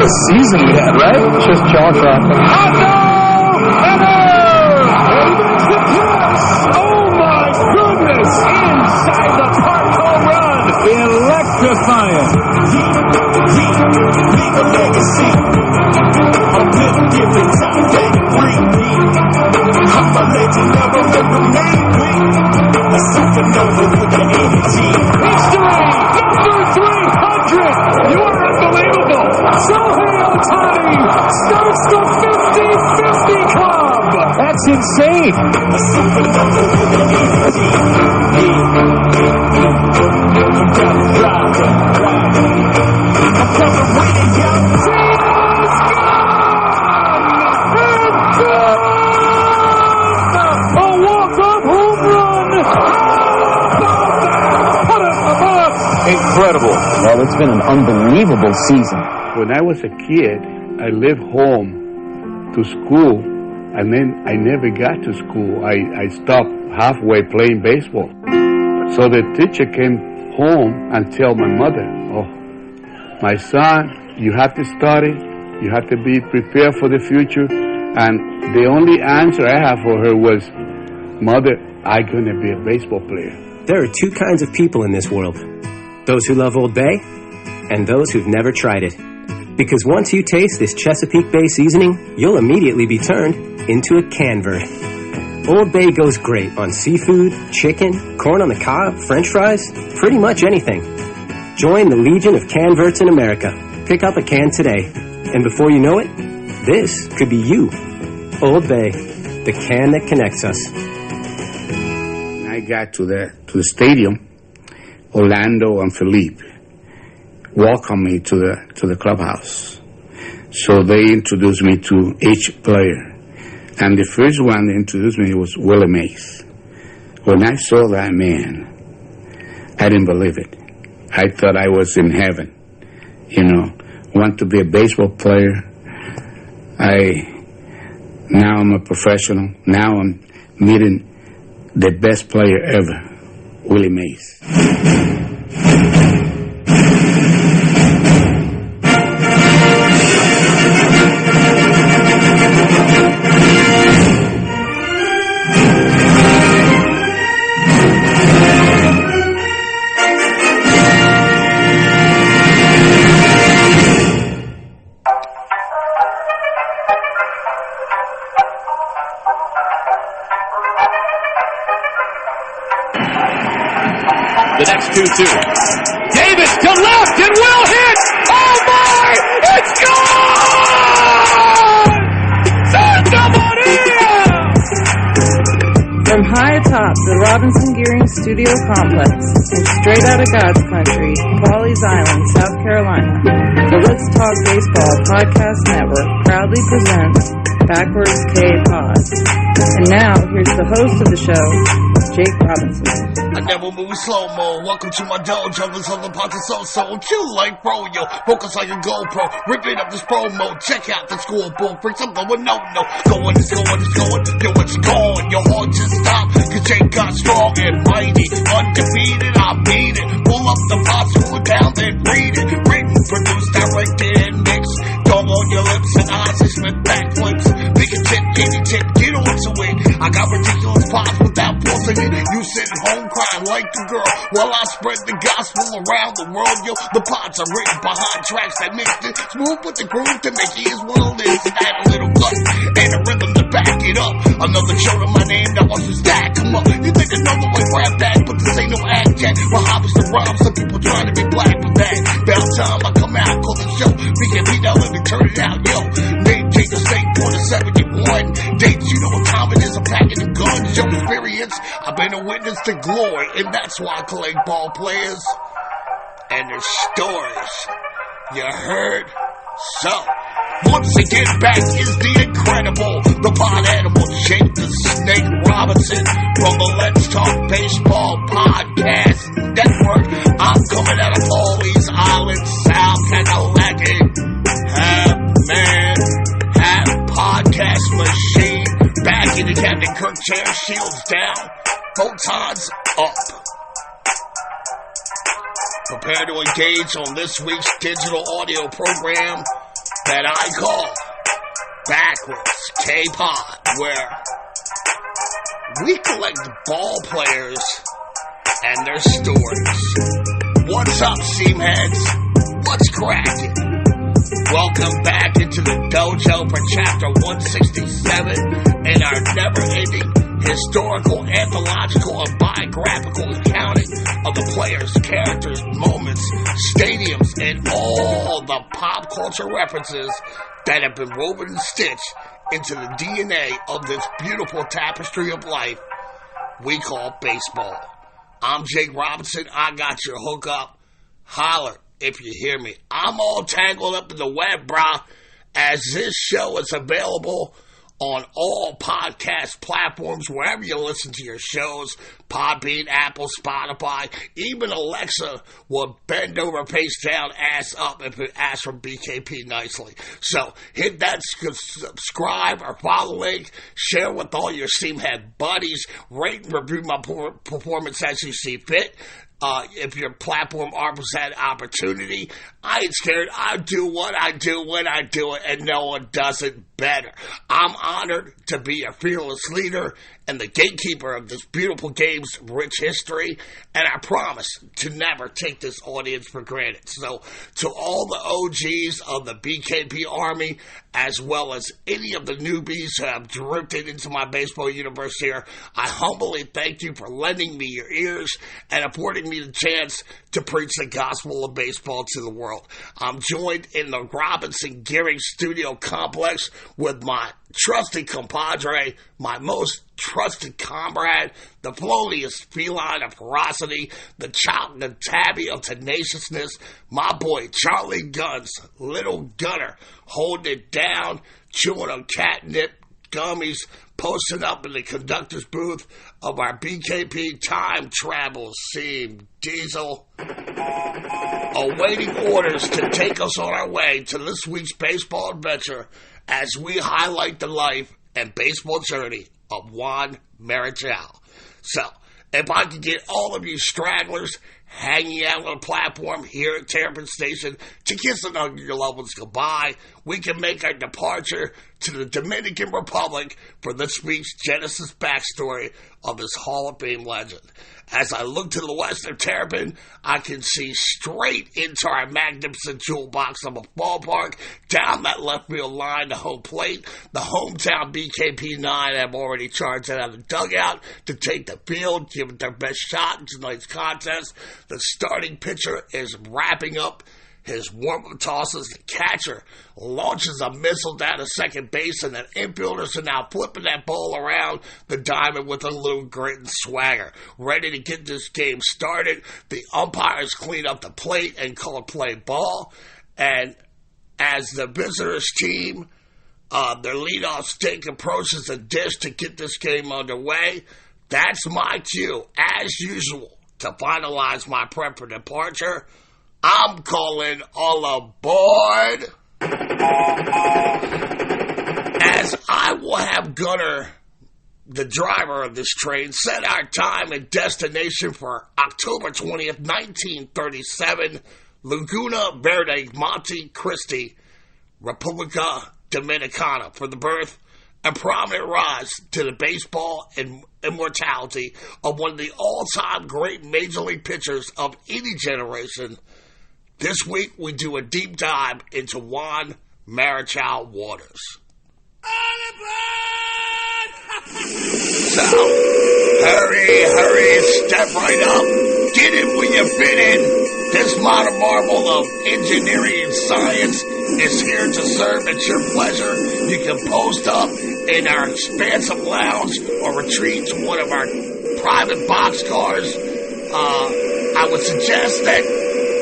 a season we had, right? Just jaw-dropping. Oh, my goodness! Inside the park home run! Electrifying! Leave a legacy. A little different time they bring me. I'm a legend, never remain weak. A supernova with the energy. History! Number 300! You are unbelievable! Shohei Ohtani starts the 50-50 club! That's insane! A supernova with the energy. I'm down to ride. I'm coming with it, yo. Incredible. Well, it's been an unbelievable season. When I was a kid, I left home to school, and then I never got to school. I stopped halfway playing baseball. So the teacher came home and tell my mother, "Oh, my son, you have to study. You have to be prepared for the future." And the only answer I have for her was, "Mother, I'm going to be a baseball player." There are two kinds of people in this world. Those who love Old Bay, and those who've never tried it. Because once you taste this Chesapeake Bay seasoning, you'll immediately be turned into a canvert. Old Bay goes great on seafood, chicken, corn on the cob, French fries, pretty much anything. Join the Legion of Canverts in America. Pick up a can today. And before you know it, this could be you. Old Bay, the can that connects us. When I got to the stadium, Orlando and Felipe welcomed me to the clubhouse. So they introduced me to each player. And the first one that introduced me was Willie Mays. When I saw that man, I didn't believe it. I thought I was in heaven. You know, want to be a baseball player. Now I'm a professional. Now I'm meeting the best player ever, Willie Mays. The next 2-2. Davis to left and will hit. Oh my! It's gone! Santa Maria! From high atop the Robinson Gearing Studio Complex and straight out of God's country, Pawleys Island, South Carolina, the Let's Talk Baseball Podcast Network proudly presents Backwards K Pod. And now, here's the host of the show, Jake Robinson. I never move slow-mo. Welcome to my dojo. This other parts of so-so. Chill like bro, yo. Focus like a GoPro. Ripping up this promo. Check out the scoreboard. Bring some going no-no. Going, it's going, it's going. Yo, it's gone. Your heart just stopped. Cause Jake got strong and mighty. Undefeated, I beat it. Pull up the box, pull it down, then read it. Written, produced, directed, and mixed. Dog on your lips and eyes and spit backflips. Big a tip, any tip, get on to it. I got ridiculous pops without forcing it. You sitting home crying like a girl while I spread the gospel around the world. Yo, the pods are written behind tracks that mixed it smooth with the groove to make it is what it is. Add a little gut and a rhythm to back it up. Another show to my name that was just that. Come on, you think another way rap that, but this ain't no act yet. My hobbies to rhyme, some people trying to be black with that. About time I come out, call the show. BKB now, let me turn it out, yo. Name take the state for the 71. Dates, you know what time it is. I'm packing the guns, yo. Experience, I've been a witness to glory, and that's why I collect ball players and their stories. You heard? So, once again, back is the incredible, the pod animal, Jake the Snake Robinson, from the Let's Talk Baseball Podcast Network. I'm coming out of Pawleys Island, South Carolina. Half podcast machine, back in the Captain Kirk chair, shields down, photons up. Prepare to engage on this week's digital audio program. that I call Backwards K-Pod, where we collect ball players and their stories. What's up, Seamheads? What's cracking? Welcome back into the dojo for chapter 167 in our never-ending historical, anthological, and biographical accounting of the players, characters, moments, stadiums, and all the pop culture references that have been woven and stitched into the DNA of this beautiful tapestry of life we call baseball. I'm Jake Robinson. I got your hookup. Holler if you hear me. I'm all tangled up in the web, brah, as this show is available on all podcast platforms, wherever you listen to your shows, Podbean, Apple, Spotify, even Alexa will bend over, face down, ass up if it asks for BKP nicely. So hit that subscribe or follow link, share with all your Seamhead buddies, rate and review my performance as you see fit. If your platform offers that opportunity, I ain't scared. I do what I do when I do it, and no one does it better. I'm honored to be a fearless leader and the gatekeeper of this beautiful game's rich history, and I promise to never take this audience for granted. So, to all the OGs of the BKP Army, as well as any of the newbies who have drifted into my baseball universe here, I humbly thank you for lending me your ears and affording me the chance to preach the gospel of baseball to the world. I'm joined in the Robinson Gearing Studio Complex with my trusted compadre, my most trusted comrade, the flowliest feline of ferocity, the chocolate tabby of tenaciousness, my boy Charlie Guns, little gunner, holding it down, chewing on catnip gummies, posting up in the conductor's booth of our BKP time travel Seam Diesel, awaiting orders to take us on our way to this week's baseball adventure as we highlight the life and baseball journey of Juan Marichal. So, if I could get all of you stragglers hanging out on a platform here at Terrapin Station to kiss and hug your loved ones goodbye, we can make our departure to the Dominican Republic for this week's Genesis backstory of this Hall of Fame legend. As I look to the west of Terrapin, I can see straight into our magnificent jewel box of a ballpark, down that left field line to home plate. The hometown BKP 9 have already charged out of the dugout to take the field, give it their best shot in tonight's contest. The starting pitcher is wrapping up his warm-up tosses. The catcher launches a missile down to second base, and the infielders are now flipping that ball around the diamond with a little grit and swagger. Ready to get this game started. The umpires clean up the plate and call play ball. And as the visitors team, their leadoff stake approaches the dish to get this game underway, that's my cue, as usual, to finalize my prep for departure. I'm calling all aboard, as I will have Gunner, the driver of this train, set our time and destination for October 20th, 1937, Laguna Verde, Monte Cristi, República Dominicana, for the birth and prominent rise to the baseball and immortality of one of the all-time great major league pitchers of any generation. This week, we do a deep dive into Juan Marichal waters. So, hurry, step right up. Get in when you fit in. This modern marvel of engineering and science is here to serve at your pleasure. You can post up in our expansive lounge or retreat to one of our private boxcars. I would suggest that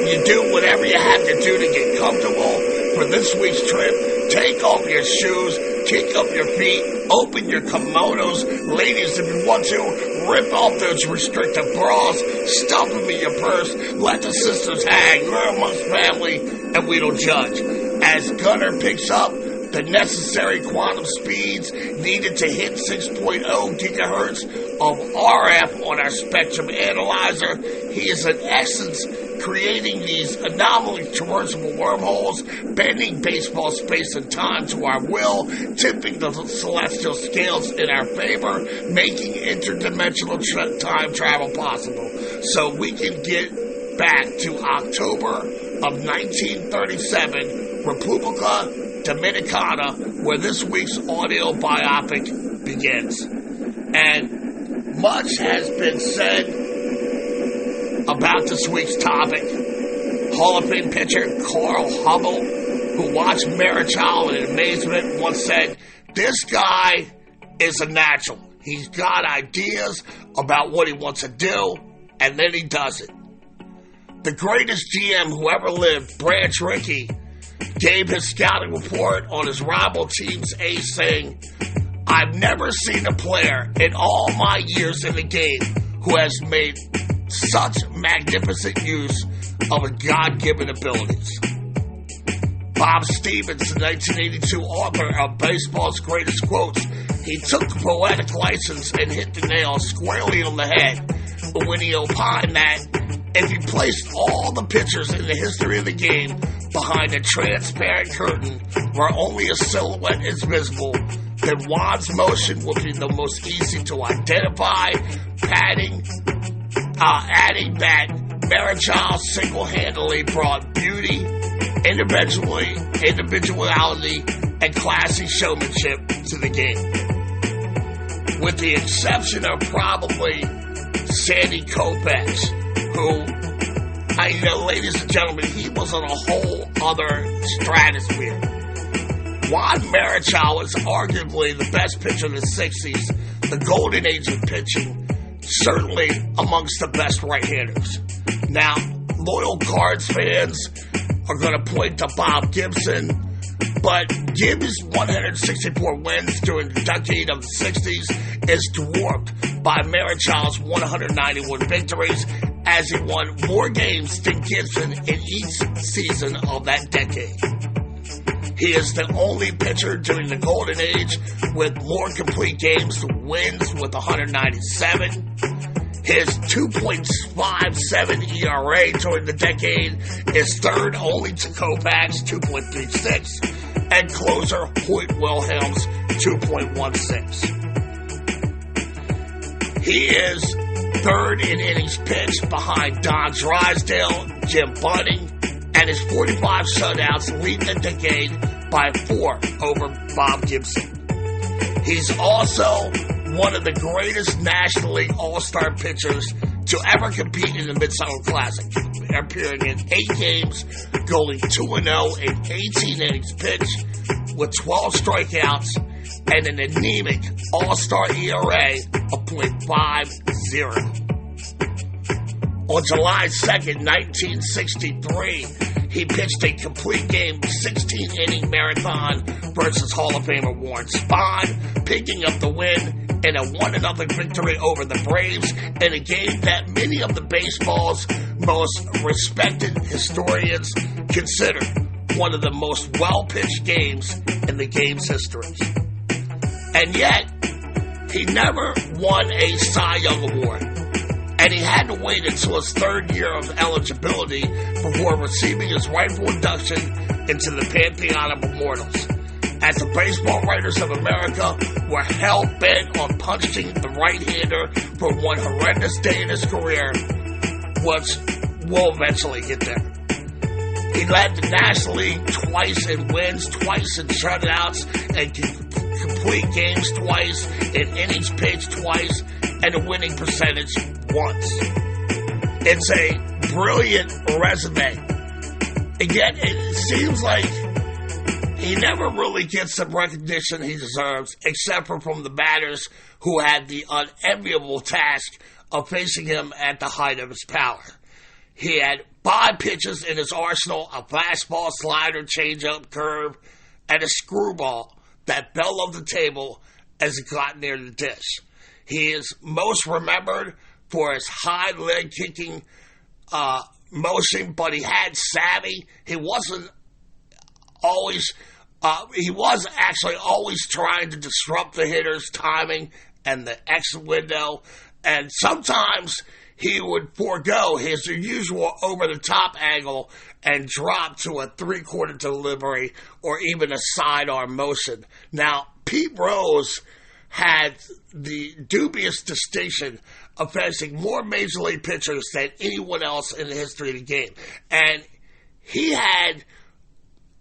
you do whatever you have to do to get comfortable for this week's trip. Take off your shoes, kick up your feet, open your kimonos. Ladies, if you want to, rip off those restrictive bras, stuff them in your purse, let the sisters hang. We're amongst family, and we don't judge. As Gunner picks up the necessary quantum speeds needed to hit 6.0 gigahertz of RF on our spectrum analyzer, he is in essence creating these anomaly traversable wormholes, bending baseball space and time to our will, tipping the celestial scales in our favor, making interdimensional time travel possible, so we can get back to October of 1937, Repubblica Dominicana, where this week's audio biopic begins. And much has been said about this week's topic. Hall of Fame pitcher Carl Hubbell, who watched Marichal in amazement, once said, "This guy is a natural. He's got ideas about what he wants to do, and then he does it." The greatest GM who ever lived, Branch Rickey, gave his scouting report on his rival team's ace, saying, "I've never seen a player in all my years in the game who has made such magnificent use of his God-given abilities." Bob Stevens, the 1982 author of Baseball's Greatest Quotes, he took poetic license and hit the nail squarely on the head when he opined that if you placed all the pitchers in the history of the game behind a transparent curtain where only a silhouette is visible, then Juan's motion would be the most easy to identify, adding that Marichal single-handedly brought beauty, individuality, and classy showmanship to the game. With the exception of probably Sandy Koufax, who, ladies and gentlemen, he was on a whole other stratosphere. Juan Marichal was arguably the best pitcher in the 60s, the golden age of pitching, certainly amongst the best right-handers. Now, loyal Cards fans are going to point to Bob Gibson, but Gibbs' 164 wins during the decade of the 60s is dwarfed by Marichal's 191 victories, as he won more games than Gibson in each season of that decade. He is the only pitcher during the Golden Age with more complete games than wins with 197. His 2.57 ERA during the decade is third only to Koufax, 2.36, and closer Hoyt Wilhelm's 2.16. He is third in innings pitched behind Don Drysdale, Jim Bunning, and his 45 shutouts lead the decade by 4 over Bob Gibson. He's also one of the greatest National League All-Star pitchers to ever compete in the Midsummer Classic, appearing in 8 games, going 2-0 in 18 innings pitched with 12 strikeouts and an anemic All-Star ERA of .50. On July 2nd, 1963, he pitched a complete game 16-inning marathon versus Hall of Famer Warren Spahn, picking up the win in a 1-0 victory over the Braves in a game that many of the baseball's most respected historians consider one of the most well-pitched games in the game's history. And yet, he never won a Cy Young Award, and he had to wait until his 3rd year of eligibility before receiving his rightful induction into the Pantheon of Immortals, as the Baseball Writers of America were hell-bent on punishing the right-hander for one horrendous day in his career, which we'll eventually get there. He led the National League twice in wins, twice in shutouts, and complete games twice, in innings pitched twice, and a winning percentage once. It's a brilliant resume. Again, it seems like he never really gets the recognition he deserves, except for from the batters who had the unenviable task of facing him at the height of his power. He had 5 pitches in his arsenal: a fastball, slider, changeup, curve, and a screwball that fell off the table as it got near the dish. He is most remembered for his high leg kicking motion, but he had savvy. He was actually always trying to disrupt the hitter's timing and the exit window. And sometimes he would forego his usual over-the-top angle and drop to a three-quarter delivery or even a sidearm motion. Now, Pete Rose had the dubious distinction of facing more Major League pitchers than anyone else in the history of the game. And he had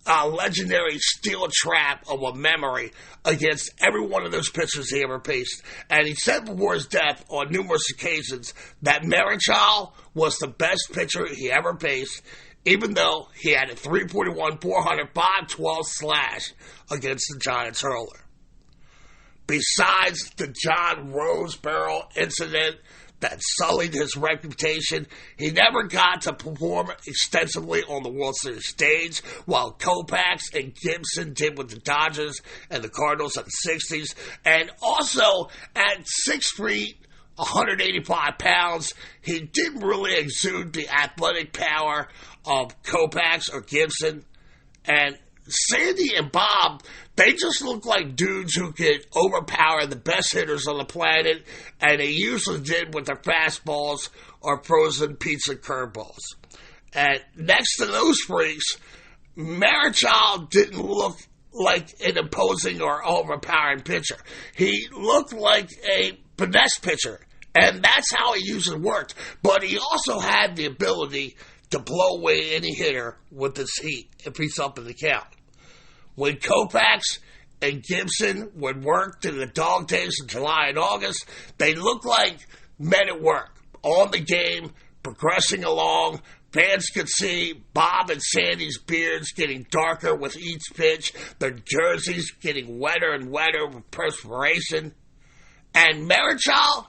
a legendary steel trap of a memory against every one of those pitchers he ever faced. And he said before his death on numerous occasions that Marichal was the best pitcher he ever faced, even though he had a 341, 400, 512 slash against the Giants hurler. Besides the John Rose barrel incident that sullied his reputation, he never got to perform extensively on the World Series stage, while Koufax and Gibson did with the Dodgers and the Cardinals in the 60s. And also, at 6'3", 185 pounds, he didn't really exude the athletic power of Koufax or Gibson. And Sandy and Bob, they just look like dudes who could overpower the best hitters on the planet, and they usually did with their fastballs or frozen pizza curveballs. And next to those freaks, Marichal didn't look like an imposing or overpowering pitcher. He looked like a finesse pitcher, and that's how he usually worked. But he also had the ability to blow away any hitter with his heat if he's up in the count. When Koufax and Gibson would work through the dog days of July and August, they looked like men at work, on the game, progressing along. Fans could see Bob and Sandy's beards getting darker with each pitch, their jerseys getting wetter and wetter with perspiration. And Marichal,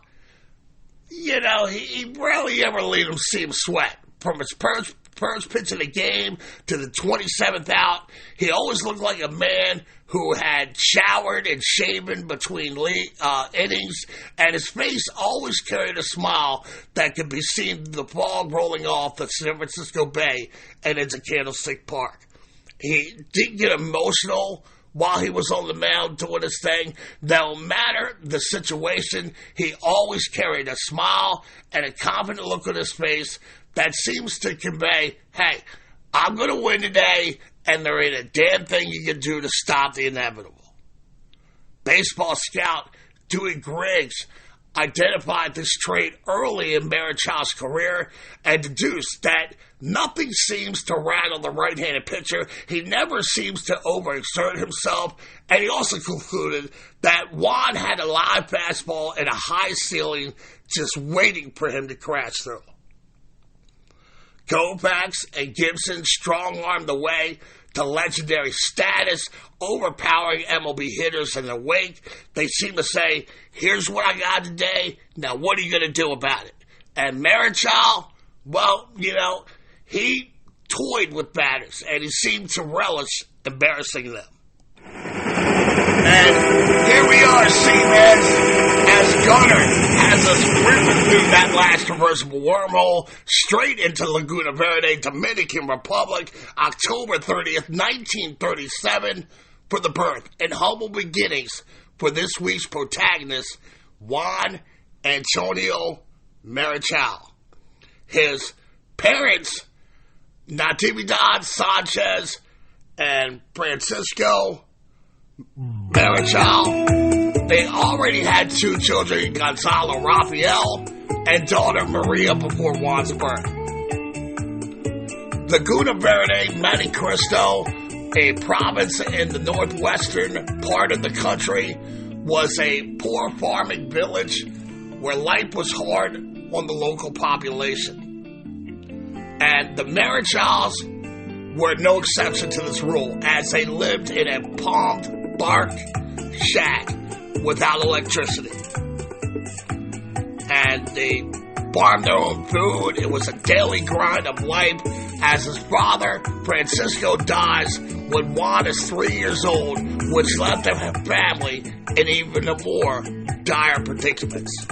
you know, he rarely ever let him see him sweat. From his first pitch of the game to the 27th out, he always looked like a man who had showered and shaven between innings, and his face always carried a smile that could be seen through the fog rolling off the San Francisco Bay and into Candlestick Park. He didn't get emotional while he was on the mound doing his thing. No matter the situation, he always carried a smile and a confident look on his face that seems to convey, hey, I'm going to win today, and there ain't a damn thing you can do to stop the inevitable. Baseball scout Dewey Griggs identified this trait early in Marichal's career and deduced that nothing seems to rattle the right-handed pitcher. He never seems to overexert himself, and he also concluded that Juan had a live fastball and a high ceiling just waiting for him to crash through. Koufax and Gibson strong-armed the way to legendary status, overpowering MLB hitters in their wake. They seem to say, here's what I got today, now what are you going to do about it? And Marichal, well, you know, he toyed with batters, and he seemed to relish embarrassing them. And here we are, as Gunnar has us ripping through that last reversible wormhole straight into Laguna Verde, Dominican Republic, October 30th, 1937, for the birth and humble beginnings for this week's protagonist, Juan Antonio Marichal. His parents, Natividad Sanchez and Francisco Marichal, they already had two children, Gonzalo Rafael and daughter Maria, before Juan's birth. Laguna Verde, Monte Cristo, a province in the northwestern part of the country, was a poor farming village where life was hard on the local population. And the Marichals were no exception to this rule, as they lived in a palmed bark shack without electricity. And they farmed their own food. It was a daily grind of life, as his father, Francisco, dies when Juan is 3 years old, which left their family in even a more dire predicaments.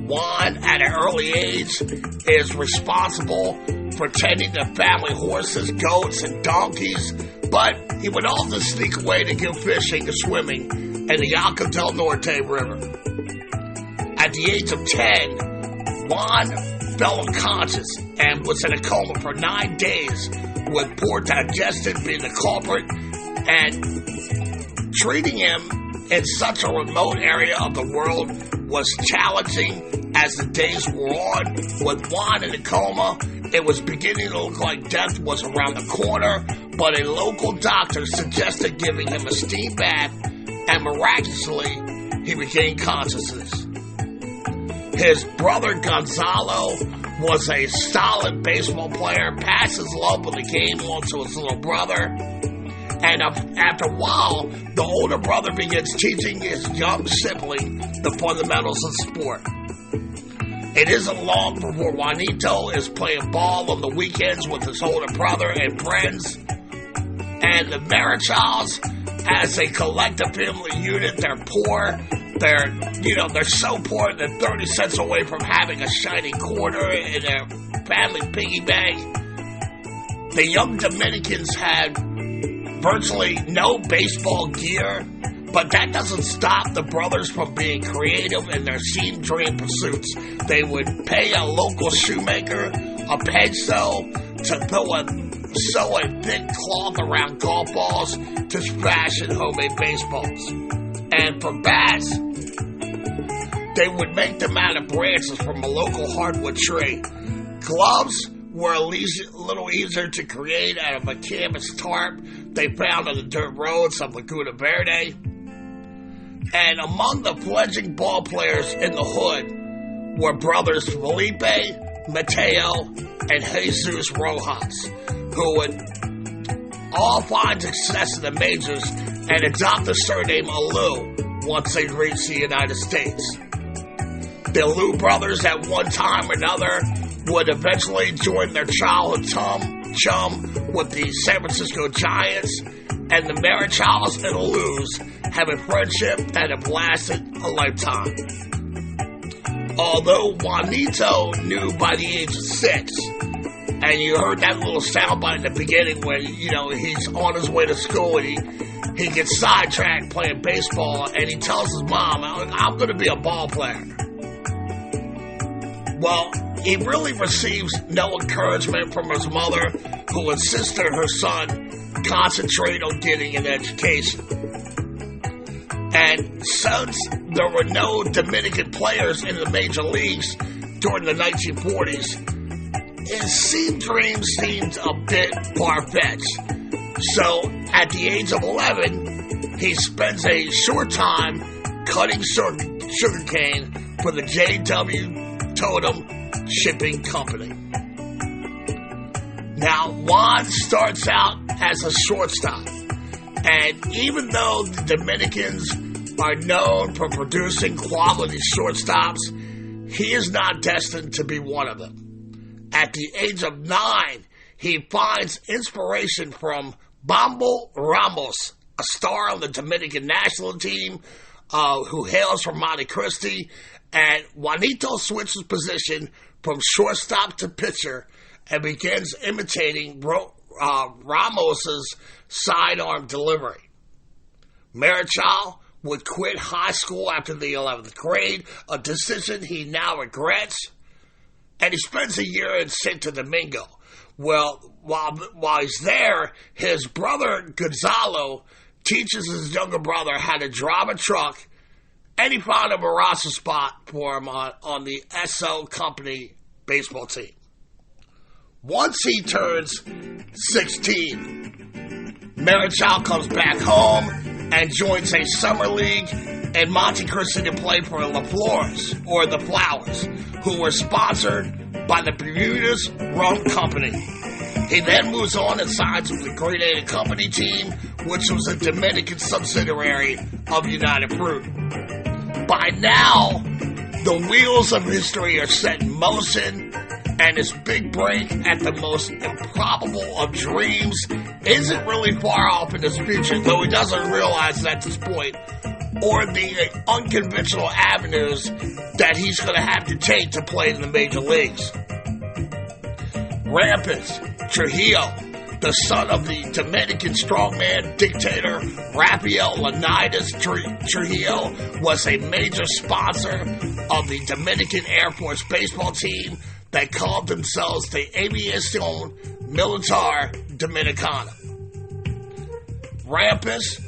Juan, at an early age, is responsible for tending the family horses, goats, and donkeys, but he would often sneak away to go fishing or swimming in the Yaco del Norte River. At the age of 10, Juan fell unconscious and was in a coma for 9 days, with poor digestion being the culprit, and treating him in such a remote area of the world was challenging as the days wore on. With Juan in a coma, it was beginning to look like death was around the corner, but a local doctor suggested giving him a steam bath, and miraculously, he regained consciousness. His brother Gonzalo was a solid baseball player, passed his love of the game on to his little brother, and after a while, the older brother begins teaching his young sibling the fundamentals of sport. It isn't long before Juanito is playing ball on the weekends with his older brother and friends, and the Marichals, as a collective family unit, they're poor. They're so poor they're 30 cents away from having a shiny quarter in their family piggy bank. The young Dominicans had virtually no baseball gear, but that doesn't stop the brothers from being creative in their seam dream pursuits. They would pay a local shoemaker a peso to sew a thick cloth around golf balls to fashion homemade baseballs. And for bats, they would make them out of branches from a local hardwood tree. Gloves were a little easier to create out of a canvas tarp they found on the dirt roads of Laguna Verde. And among the fledgling ball players in the hood were brothers Felipe, Mateo, and Jesus Rojas, who would all find success in the majors and adopt the surname Alou once they reached the United States. The Alou brothers, at one time or another, would eventually join their childhood chum with the San Francisco Giants, and the Marichals and Alous have a friendship that have lasted a lifetime. Although Juanito knew by the age of 6, and you heard that little soundbite in the beginning when, he's on his way to school and he gets sidetracked playing baseball, and he tells his mom, I'm going to be a ball player. Well, he really receives no encouragement from his mother, who insisted her son concentrate on getting an education. And since there were no Dominican players in the major leagues during the 1940s, his seam dream seemed a bit far-fetched. So, at the age of 11, he spends a short time cutting sugarcane for the J.W. Totem Shipping Company. Now, Juan starts out as a shortstop, and even though the Dominicans are known for producing quality shortstops, he is not destined to be one of them. At the age of 9, he finds inspiration from Bambo Ramos, a star on the Dominican national team who hails from Monte Cristi, and Juanito switches position from shortstop to pitcher and begins imitating Ramos's sidearm delivery. Marichal would quit high school after the 11th grade, a decision he now regrets, and he spends a year in Santo Domingo. Well, while he's there, his brother Gonzalo teaches his younger brother how to drive a truck, and he found a roster spot for him on the SO Company baseball team. Once he turns 16, Marichal comes back home and joins a summer league in Monte Cristi to play for the Flowers, who were sponsored by the Bermuda's Rum Company. He then moves on and signs with the Green 8 Company team, which was a Dominican subsidiary of United Fruit. By now, the wheels of history are set in motion, and his big break at the most improbable of dreams isn't really far off in his future, though he doesn't realize it at this point, or the unconventional avenues that he's going to have to take to play in the major leagues. Rampage, Trujillo, the son of the Dominican strongman dictator Rafael Leonidas Trujillo, was a major sponsor of the Dominican Air Force baseball team that called themselves the Aviación Militar Dominicana. Rampus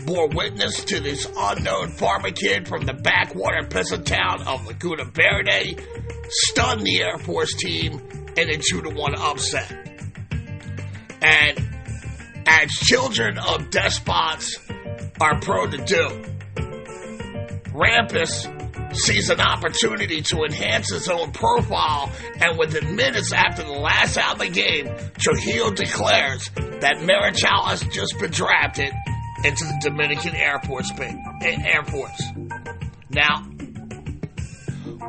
bore witness to this unknown farmer kid from the backwater peasant town of Laguna Verde, stunned the Air Force team in a 2-1 upset. And as children of despots are prone to do, Rampus sees an opportunity to enhance his own profile, and within minutes after the last out of the game, Trujillo declares that Marichal has just been drafted into the Dominican Air Force. Now,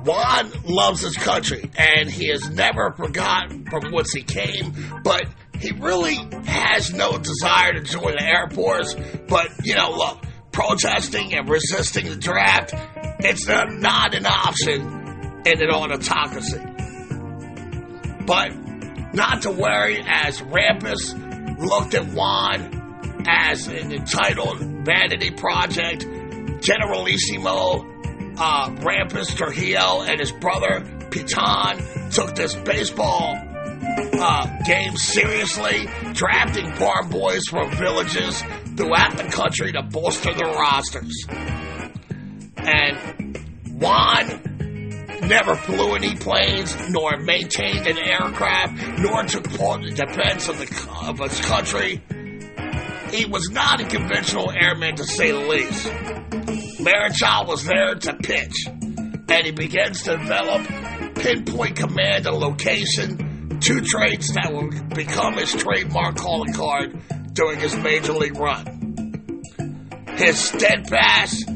Juan loves his country, and he has never forgotten from whence he came, but he really has no desire to join the Air Force. But, look, protesting and resisting the draft, it's not an option in an autocracy. But not to worry, as Rampus looked at Juan as an entitled vanity project, Generalissimo Rampus Trujillo and his brother Piton took this baseball game seriously, drafting farm boys from villages throughout the country to bolster their rosters. And Juan never flew any planes, nor maintained an aircraft, nor took part in the defense of his country. He was not a conventional airman, to say the least. Marichal was there to pitch, and he begins to develop pinpoint command and location, 2 traits that will become his trademark calling card during his major league run. He is steadfast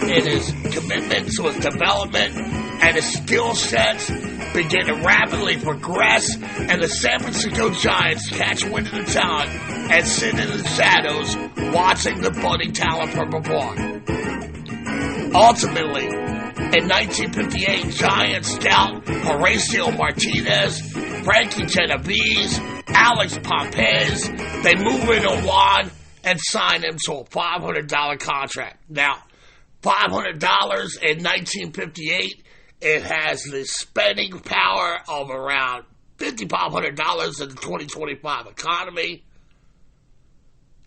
in his commitment to his development, and his skill sets begin to rapidly progress, and the San Francisco Giants catch wind of the talent and sit in the shadows watching the budding talent from afar. Ultimately, in 1958, Giants scout Horacio Martinez, Frankie Genovese, Alex Pompez, they move into Juan and sign him to a $500 contract. Now, $500 in 1958, it has the spending power of around $5,500 in the 2025 economy.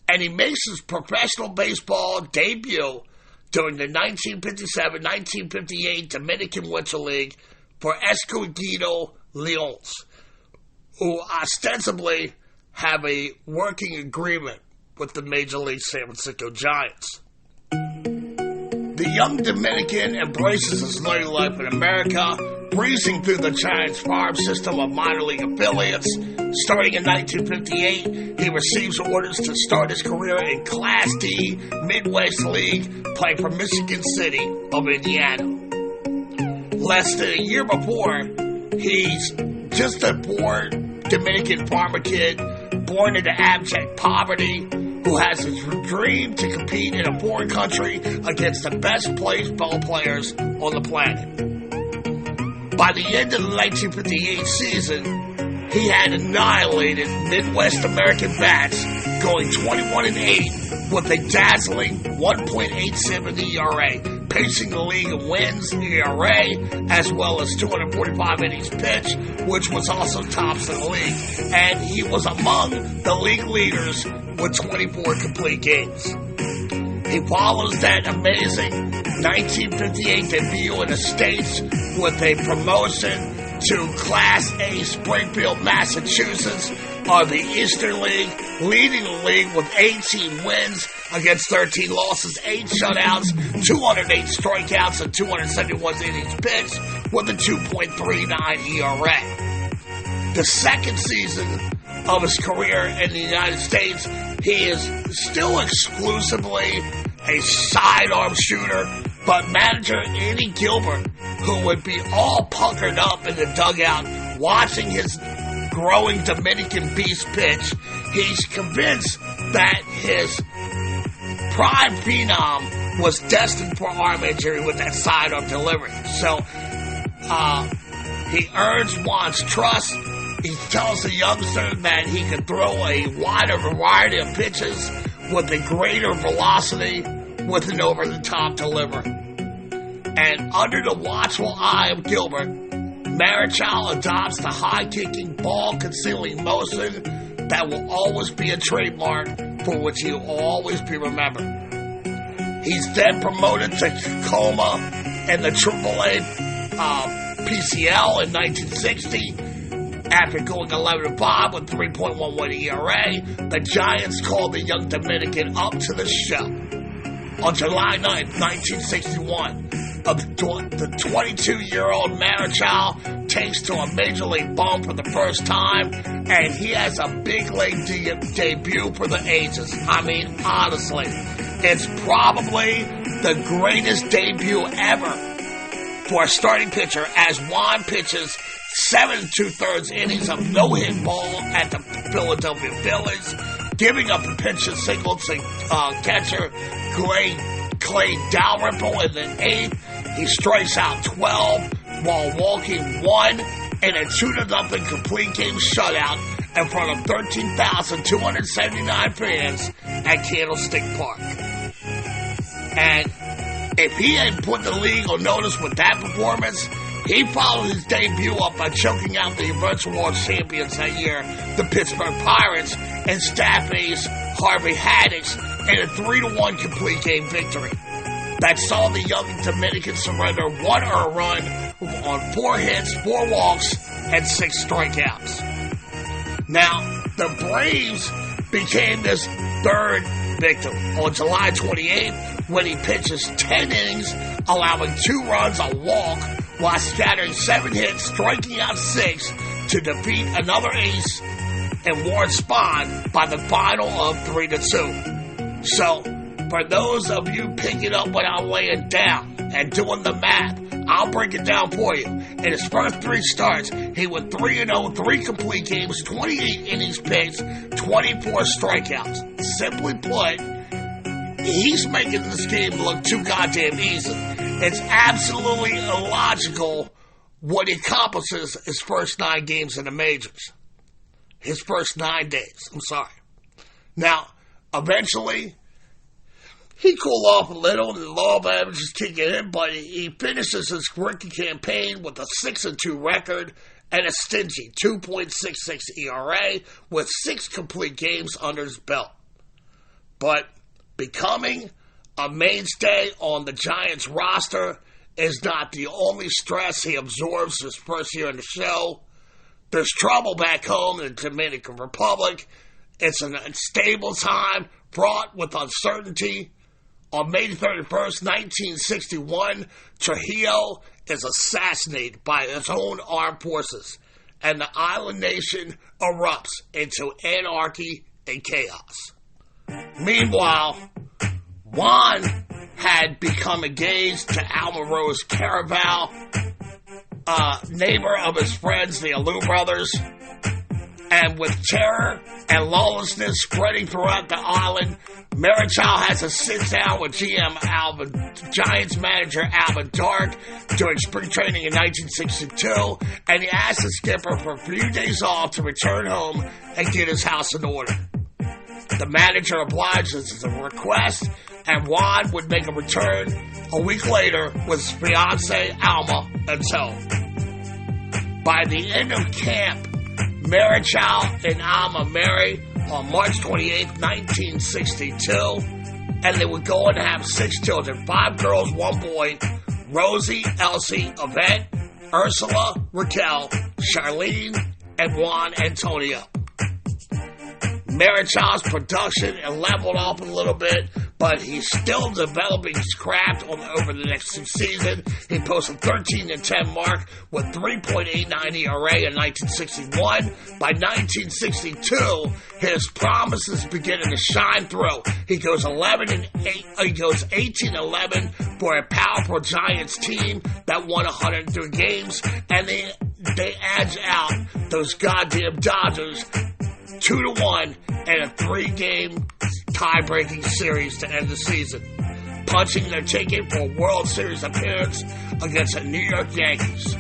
And he makes his professional baseball debut during the 1957-1958 Dominican Winter League for Escogido Leones, who ostensibly have a working agreement with the Major League San Francisco Giants. The young Dominican embraces his early life in America, breezing through the Giants farm system of minor league affiliates. Starting in 1958, he receives orders to start his career in Class D Midwest League, playing for Michigan City of Indiana. Less than a year before, he's just a poor Dominican farmer kid, born into abject poverty, who has his dream to compete in a foreign country against the best baseball players on the planet. By the end of the 1958 season, he had annihilated Midwest American bats, going 21-8 with a dazzling 1.87 ERA, pacing the league in wins ERA, as well as 245 innings pitched, which was also tops in the league. And he was among the league leaders with 24 complete games. He follows that amazing 1958 debut in the States with a promotion to Class A Springfield, Massachusetts of the Eastern League, leading the league with 18 wins against 13 losses, 8 shutouts, 208 strikeouts, and 271 innings pitched with a 2.39 ERA. The second season of his career in the United States, he is still exclusively a sidearm shooter, but manager Andy Gilbert, who would be all puckered up in the dugout watching his growing Dominican beast pitch, he's convinced that his prime phenom was destined for arm injury with that sidearm delivery. So he earns Juan's trust, He tells the youngster that he can throw a wider variety of pitches with a greater velocity with an over-the-top delivery. And under the watchful eye of Gilbert, Marichal adopts the high-kicking, ball-concealing motion that will always be a trademark for which he will always be remembered. He's then promoted to Coma in the AAA PCL in 1960. After going 11-5 with 3.11 ERA, the Giants called the young Dominican up to the show. On July 9th, 1961, the 22-year-old Marichal takes to a major league bump for the first time, and he has a big league debut for the ages. I mean, honestly, it's probably the greatest debut ever for a starting pitcher as Juan pitches 7 2/3 innings of no-hit ball at the Philadelphia Phillies, giving up a pinch and single to catcher Clay Dalrymple in the 8th. He strikes out 12 while walking 1 in a 2-0 complete game shutout in front of 13,279 fans at Candlestick Park. And if he hadn't put the league on notice with that performance, he followed his debut up by choking out the eventual world champions that year, the Pittsburgh Pirates, and Staffy's Harvey Haddix in a 3-1 complete game victory that saw the young Dominican surrender 1 earned run on 4 hits, 4 walks, and 6 strikeouts. Now, the Braves became this third victim on July 28th when he pitches 10 innings, allowing 2 runs, a walk, while scattering 7 hits, striking out 6 to defeat another ace and Warren Spahn by the final of 3-2. So, for those of you picking up what I'm laying down and doing the math, I'll break it down for you. In his first 3 starts, he went 3-0, 3 complete games, 28 innings pitched, 24 strikeouts. Simply put, he's making this game look too goddamn easy. It's absolutely illogical what he accomplishes his first 9 games in the majors. His first 9 days, I'm sorry. Now, eventually, he cooled off a little, and the law of averages kicking in, but he finishes his rookie campaign with a 6-2 record and a stingy 2.66 ERA with 6 complete games under his belt. But becoming a mainstay on the Giants roster is not the only stress he absorbs his first year in the show. There's trouble back home in the Dominican Republic. It's an unstable time fraught with uncertainty. On May 31st, 1961, Trujillo is assassinated by his own armed forces, and the island nation erupts into anarchy and chaos. Meanwhile, Juan had become engaged to Alma Rose Caraval, neighbor of his friends, the Alou brothers, and with terror and lawlessness spreading throughout the island, Marichal has a sit-down with Giants manager Alvin Dark during spring training in 1962, and he asks the skipper for a few days off to return home and get his house in order. The manager obliges to the request, and Juan would make a return a week later with his fiancée Alma in tow. By the end of camp, Marichal and Alma marry on March 28, 1962, and they would go on to have 6 children, 5 girls, 1 boy, Rosie, Elsie, Yvette, Ursula, Raquel, Charlene, and Juan Antonio. Marichal's production leveled off a little bit, but he's still developing his craft over the next season. He posted 13-10 mark with 3.89 ERA in 1961. By 1962, his promises beginning to shine through. He goes 18-11 for a powerful Giants team that won 103 games, and they edge out those goddamn Dodgers 2-1 in a 3-game tie-breaking series to end the season, punching their ticket for a World Series appearance against the New York Yankees.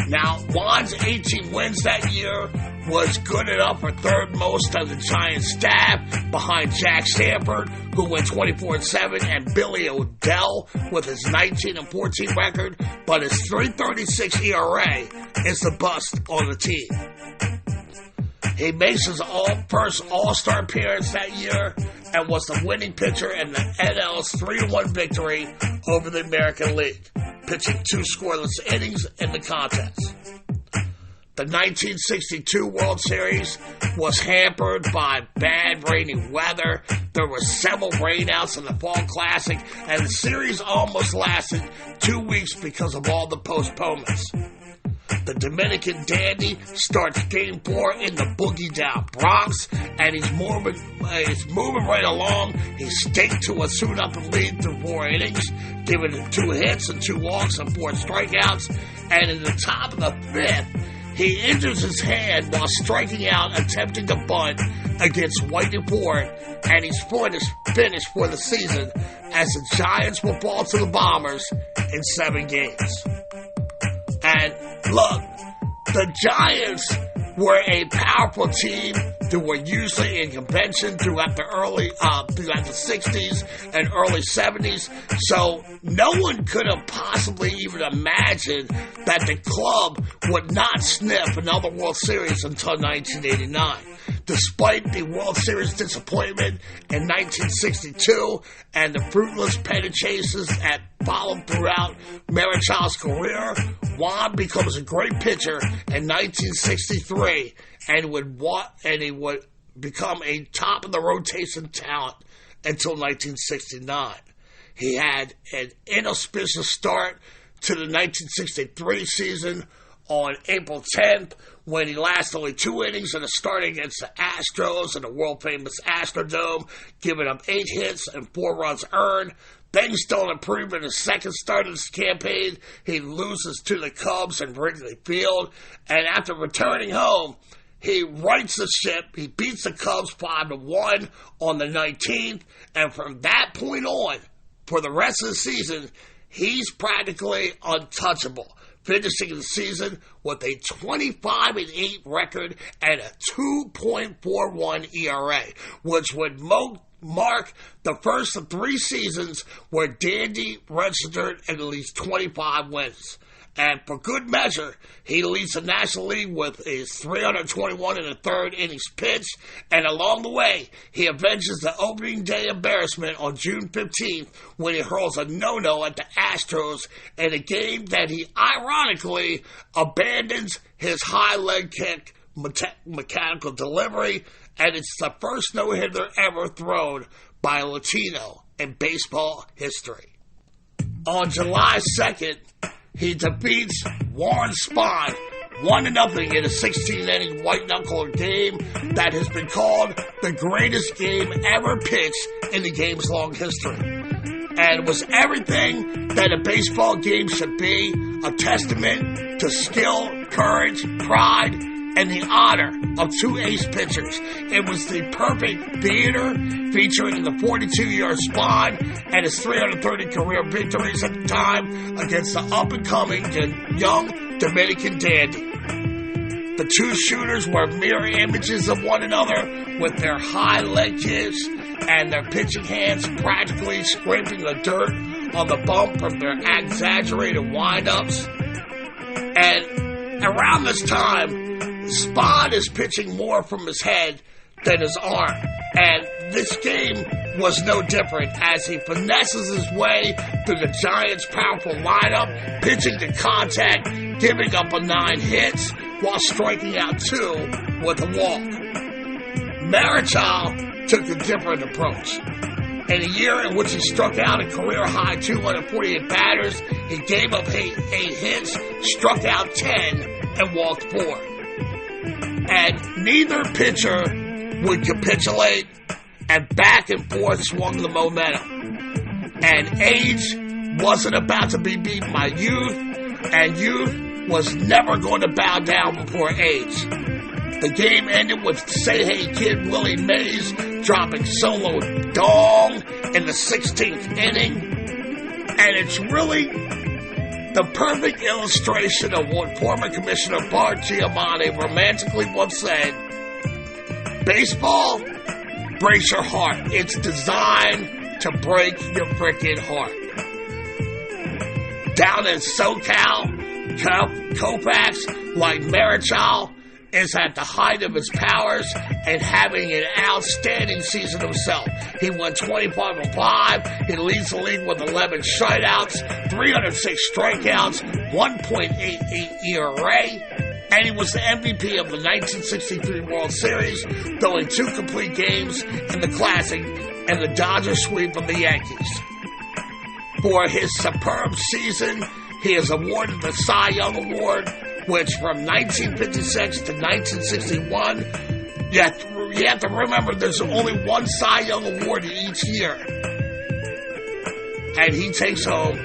Now, Juan's 18 wins that year was good enough for third most of the Giants staff, behind Jack Sanford, who went 24-7, and Billy O'Dell with his 19-14 record, but his .336 ERA is the bust on the team. He makes his first All-Star appearance that year and was the winning pitcher in the NL's 3-1 victory over the American League, pitching 2 scoreless innings in the contest. The 1962 World Series was hampered by bad rainy weather. There were several rainouts in the Fall Classic, and the series almost lasted 2 weeks because of all the postponements. The Dominican dandy starts Game 4 in the boogie-down Bronx, and he's moving right along. He staked to a soon-up lead through 4 innings, giving him 2 hits and 2 walks and 4 strikeouts, and in the top of the 5th, he injures his hand while striking out attempting to bunt against Whitey Ford, and he's finished for the season as the Giants will fall to the Bombers in 7 games. And look, the Giants were a powerful team that were usually in convention throughout the 60s and early 70s, so no one could have possibly even imagined that the club would not sniff another World Series until 1989. Despite the World Series disappointment in 1962 and the fruitless pennant chases that followed throughout Marichal's career, Juan becomes a great pitcher in 1963 and he would become a top of the rotation talent until 1969. He had an inauspicious start to the 1963 season on April 10th, when he lasted only 2 innings in a start against the Astros in the world-famous Astrodome, giving up 8 hits and 4 runs earned. Things don't improve in his second start of this campaign. He loses to the Cubs in Wrigley Field, and after returning home, he rights the ship. He beats the Cubs 5-1 on the 19th, and from that point on, for the rest of the season, he's practically untouchable, finishing the season with a 25-8 record and a 2.41 ERA, which would mark the first of 3 seasons where Dandy registered at least 25 wins. And for good measure, he leads the National League with his 321 1/3 innings pitched, and along the way, he avenges the opening day embarrassment on June 15th when he hurls a no-no at the Astros in a game that he ironically abandons his high leg kick mechanical delivery, and it's the first no-hitter ever thrown by a Latino in baseball history. On July 2nd, he defeats Warren Spahn 1-0 in a 16-inning white-knuckle game that has been called the greatest game ever pitched in the game's long history. And it was everything that a baseball game should be, a testament to skill, courage, pride, and the honor of 2 ace pitchers. It was the perfect theater featuring the 42-year Spahn and his 330 career victories at the time against the up-and-coming young Dominican dandy. The 2 shooters were mirror images of one another with their high leg kicks and their pitching hands practically scraping the dirt on the bump from their exaggerated windups. And around this time, Spahn is pitching more from his head than his arm, and this game was no different as he finesses his way through the Giants' powerful lineup, pitching to contact, giving up 9 hits while striking out 2 with a walk. Marichal took a different approach. In a year in which he struck out a career-high 248 batters, he gave up 8 hits, struck out 10, and walked 4. And neither pitcher would capitulate, and back and forth swung the momentum. And age wasn't about to be beaten by youth, and youth was never going to bow down before age. The game ended with Say Hey Kid Willie Mays dropping solo dong in the 16th inning, and it's really The perfect illustration of what former Commissioner Bart Giamatti romantically once said, baseball breaks your heart. It's designed to break your freaking heart. Down in SoCal, Koufax, like Marichal, is at the height of his powers and having an outstanding season himself. He won 25-5. He leads the league with 11 shutouts, 306 strikeouts, 1.88 ERA, and he was the MVP of the 1963 World Series, throwing 2 complete games in the Classic and the Dodgers sweep of the Yankees. For his superb season, he is awarded the Cy Young Award, which from 1956 to 1961, you have to remember there's only one Cy Young Award each year. And he takes home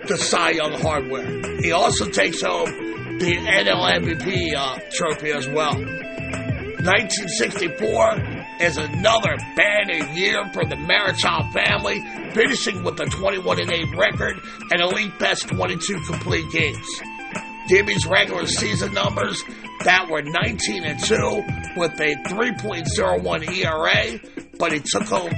the Cy Young hardware. He also takes home the NL MVP trophy as well. 1964 is another banner year for the Marichal family, finishing with a 21-8 record and a league best 22 complete games. Gibby's regular season numbers that were 19-2 with a 3.01 ERA, but he took home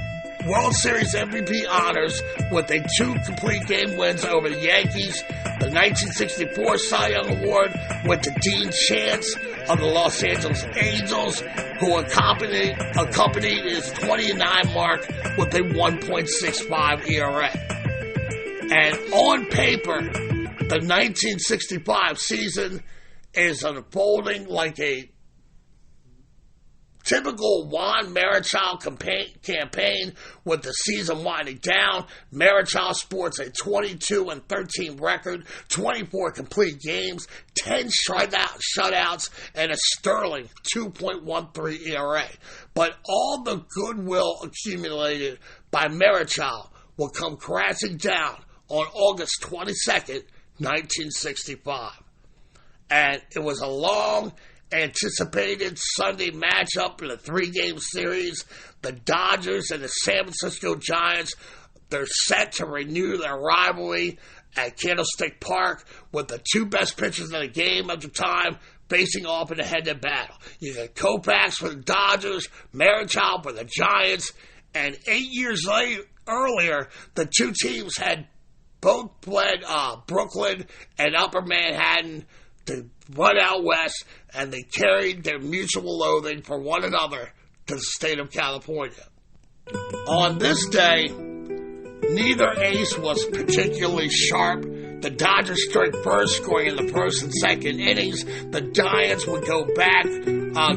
World Series MVP honors with a 2 complete game wins over the Yankees. The 1964 Cy Young Award went to Dean Chance of the Los Angeles Angels, who accompanied his 29 mark with a 1.65 ERA. And on paper, the 1965 season is unfolding like a typical Juan Marichal campaign with the season winding down. Marichal sports a 22-13 record, 24 complete games, 10 shutouts, and a sterling 2.13 ERA. But all the goodwill accumulated by Marichal will come crashing down on August 22nd, 1965. And it was a long anticipated Sunday matchup in a 3-game series. The Dodgers and the San Francisco Giants, they're set to renew their rivalry at Candlestick Park with the 2 best pitchers in the game at the time facing off in a head-to-head battle. You got Koufax for the Dodgers, Marichal for the Giants, and 8 years earlier, the 2 teams had both played Brooklyn and Upper Manhattan to run out west, and they carried their mutual loathing for one another to the state of California. On this day, neither ace was particularly sharp. The Dodgers struck first, scoring in the first and second innings. The Giants would go back,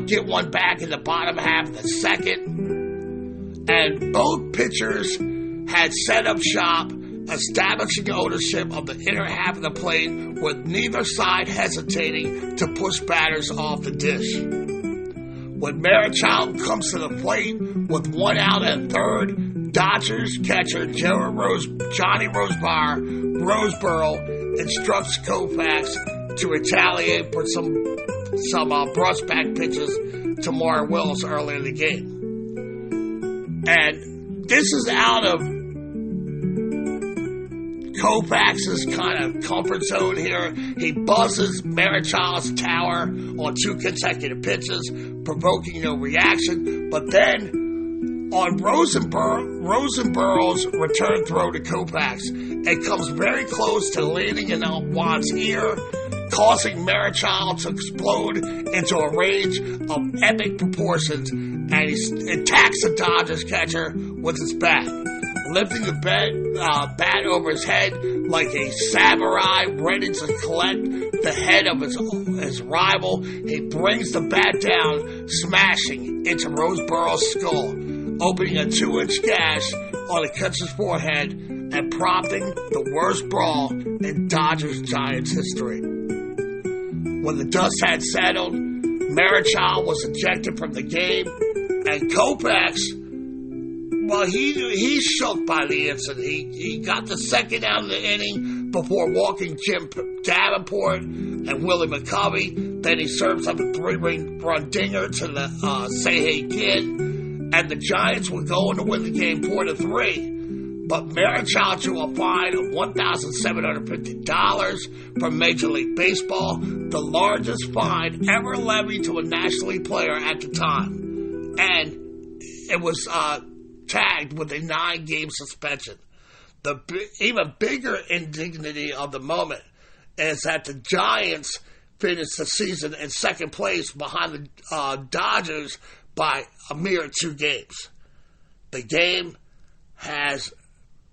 get one back in the bottom half of the second. And both pitchers had set up shop, establishing ownership of the inner half of the plate, with neither side hesitating to push batters off the dish. When Marichal comes to the plate with 1 out and third, Dodgers catcher Johnny Roseboro instructs Koufax to retaliate for some brushback pitches to Maury Wills early in the game. And this is out of Koufax's kind of comfort zone here. He buzzes Marichal's tower on 2 consecutive pitches, provoking no reaction. But then, on Rosenboro's return throw to Koufax, it comes very close to landing in Juan's ear, causing Marichal to explode into a rage of epic proportions, and he attacks the Dodgers catcher with his bat. Lifting the bat over his head like a samurai ready to collect the head of his rival, he brings the bat down, smashing into Roseboro's skull, opening a 2-inch gash on the catcher's forehead and prompting the worst brawl in Dodgers-Giants history. When the dust had settled, Marichal was ejected from the game, and Koufax, well, he's shook by the incident. He got the second out of the inning before walking Jim Davenport and Willie McCovey. Then he serves up a 3-run dinger to the Say Hey Kid, and the Giants were going to win the game 4-3. but Marichal drew a fine of $1,750 from Major League Baseball, the largest fine ever levied to a National League player at the time. And it was tagged with a 9-game suspension. The even bigger indignity of the moment is that the Giants finished the season in second place behind the Dodgers by a mere 2 games. The game has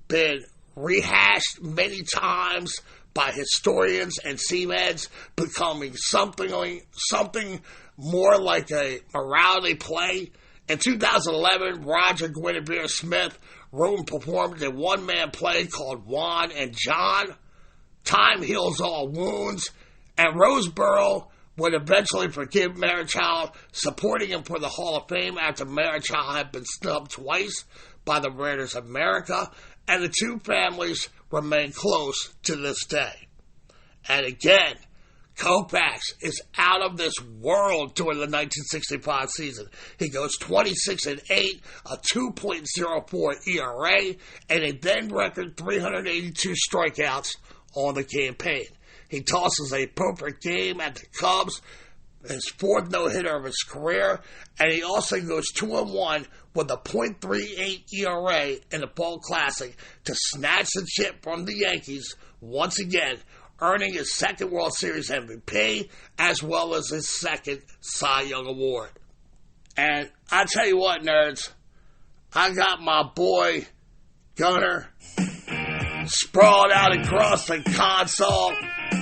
been rehashed many times by historians and seaheads, becoming something more like a morality play. In 2011, Roger Guinevere Smith wrote and performed a one-man play called Juan and John. Time heals all wounds, and Roseboro would eventually forgive Marichal, supporting him for the Hall of Fame after Marichal had been snubbed twice by the Raiders of America, and the two families remain close to this day. And again, Koufax is out of this world during the 1965 season. He goes 26-8, a 2.04 ERA, and a then record 382 strikeouts on the campaign. He tosses a perfect game at the Cubs, his 4th no-hitter of his career, and he also goes 2-1 with a .38 ERA in the Fall Classic to snatch the chip from the Yankees once again, earning his 2nd World Series MVP as well as his 2nd Cy Young Award. And I tell you what, nerds, I got my boy Gunner sprawled out across the console,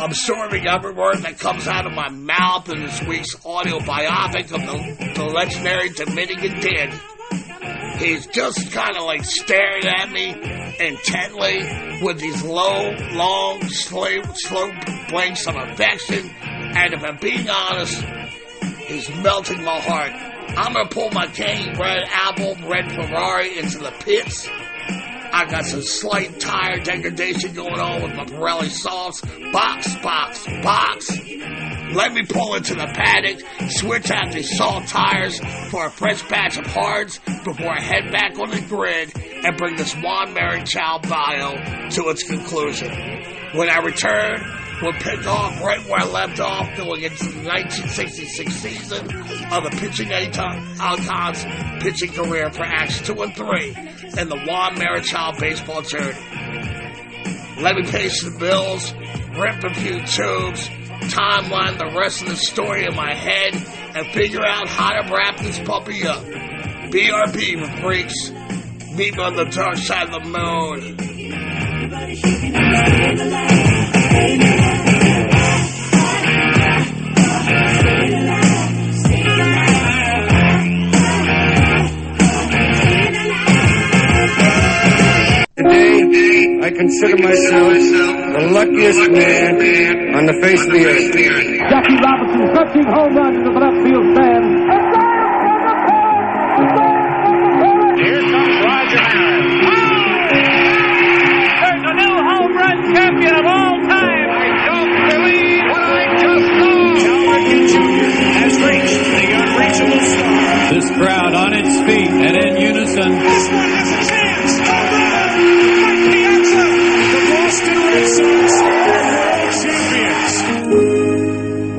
absorbing every word that comes out of my mouth in this week's audio biopic of the legendary Dominican Dandy. He's just kind of like staring at me intently with these low, long, slow blinks of affection, and if I'm being honest, he's melting my heart. I'm going to pull my candy red apple, red Ferrari into the pits. I got some slight tire degradation going on with my Pirelli sauce. Box. Let me pull into the paddock, switch out these salt tires for a fresh batch of hards before I head back on the grid and bring this Juan Marichal bio to its conclusion. When I return, we'll pick off right where I left off going into the 1966 season of the pitching icons' pitching career for Acts 2 and 3 in the Juan Marichal baseball journey. Let me pay some bills, rip a few tubes, timeline the rest of the story in my head, and figure out how to wrap this puppy up. BRB, freaks. Meet me on the dark side of the moon. Today, I consider myself the luckiest man on the face of the earth. Jackie Robinson, 13 home runs into the left field stand. Here comes Roger Maris. There's a new home run champion of all time. I don't believe what I just saw. Cal Ripken Jr. has reached the unreachable star. This crowd on its feet and in unison. This one has a chance.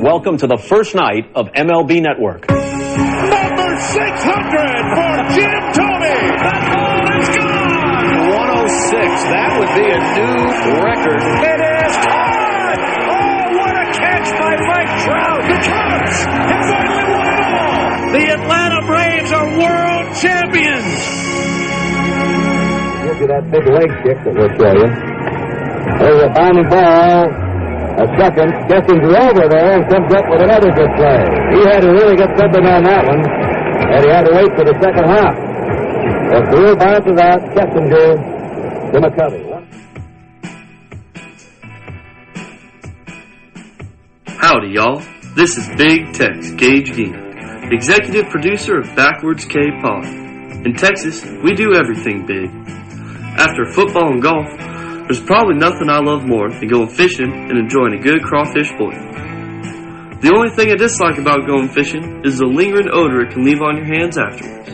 Welcome to the first night of MLB Network. Number 600 for Jim Thome. That ball is gone. 106. That would be a new record. It is hard. Oh, what a catch by Mike Trout. The Cubs have finally won it all. The Atlanta Braves are world champions. Look at that big leg kick that we'll show you. There's a bounding ball. A second. Gibson's over there and comes up with another good play. He had to really get something on that one, and he had to wait for the second half. But through bounce of that, Gibson to McCovey. Howdy, y'all. This is Big Tex Gage Gein, executive producer of Backwards K Pod. In Texas, we do everything big. After football and golf, there's probably nothing I love more than going fishing and enjoying a good crawfish boil. The only thing I dislike about going fishing is the lingering odor it can leave on your hands afterwards.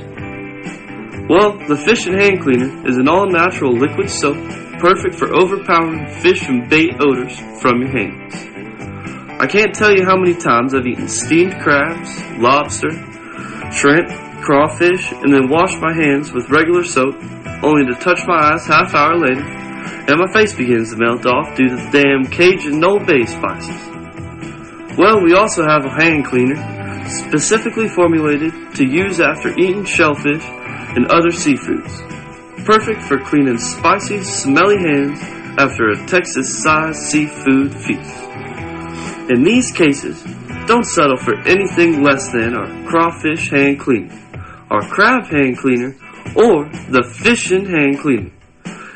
Well, the Fish and Hand Cleaner is an all-natural liquid soap perfect for overpowering fish and bait odors from your hands. I can't tell you how many times I've eaten steamed crabs, lobster, shrimp, crawfish, and then washed my hands with regular soap, only to touch my eyes half hour later, and my face begins to melt off due to the damn Cajun Old Bay spices. Well, we also have a hand cleaner specifically formulated to use after eating shellfish and other seafoods. Perfect for cleaning spicy, smelly hands after a Texas-sized seafood feast. In these cases, don't settle for anything less than our crawfish hand cleaner, our crab hand cleaner, or the fish and hand cleaner.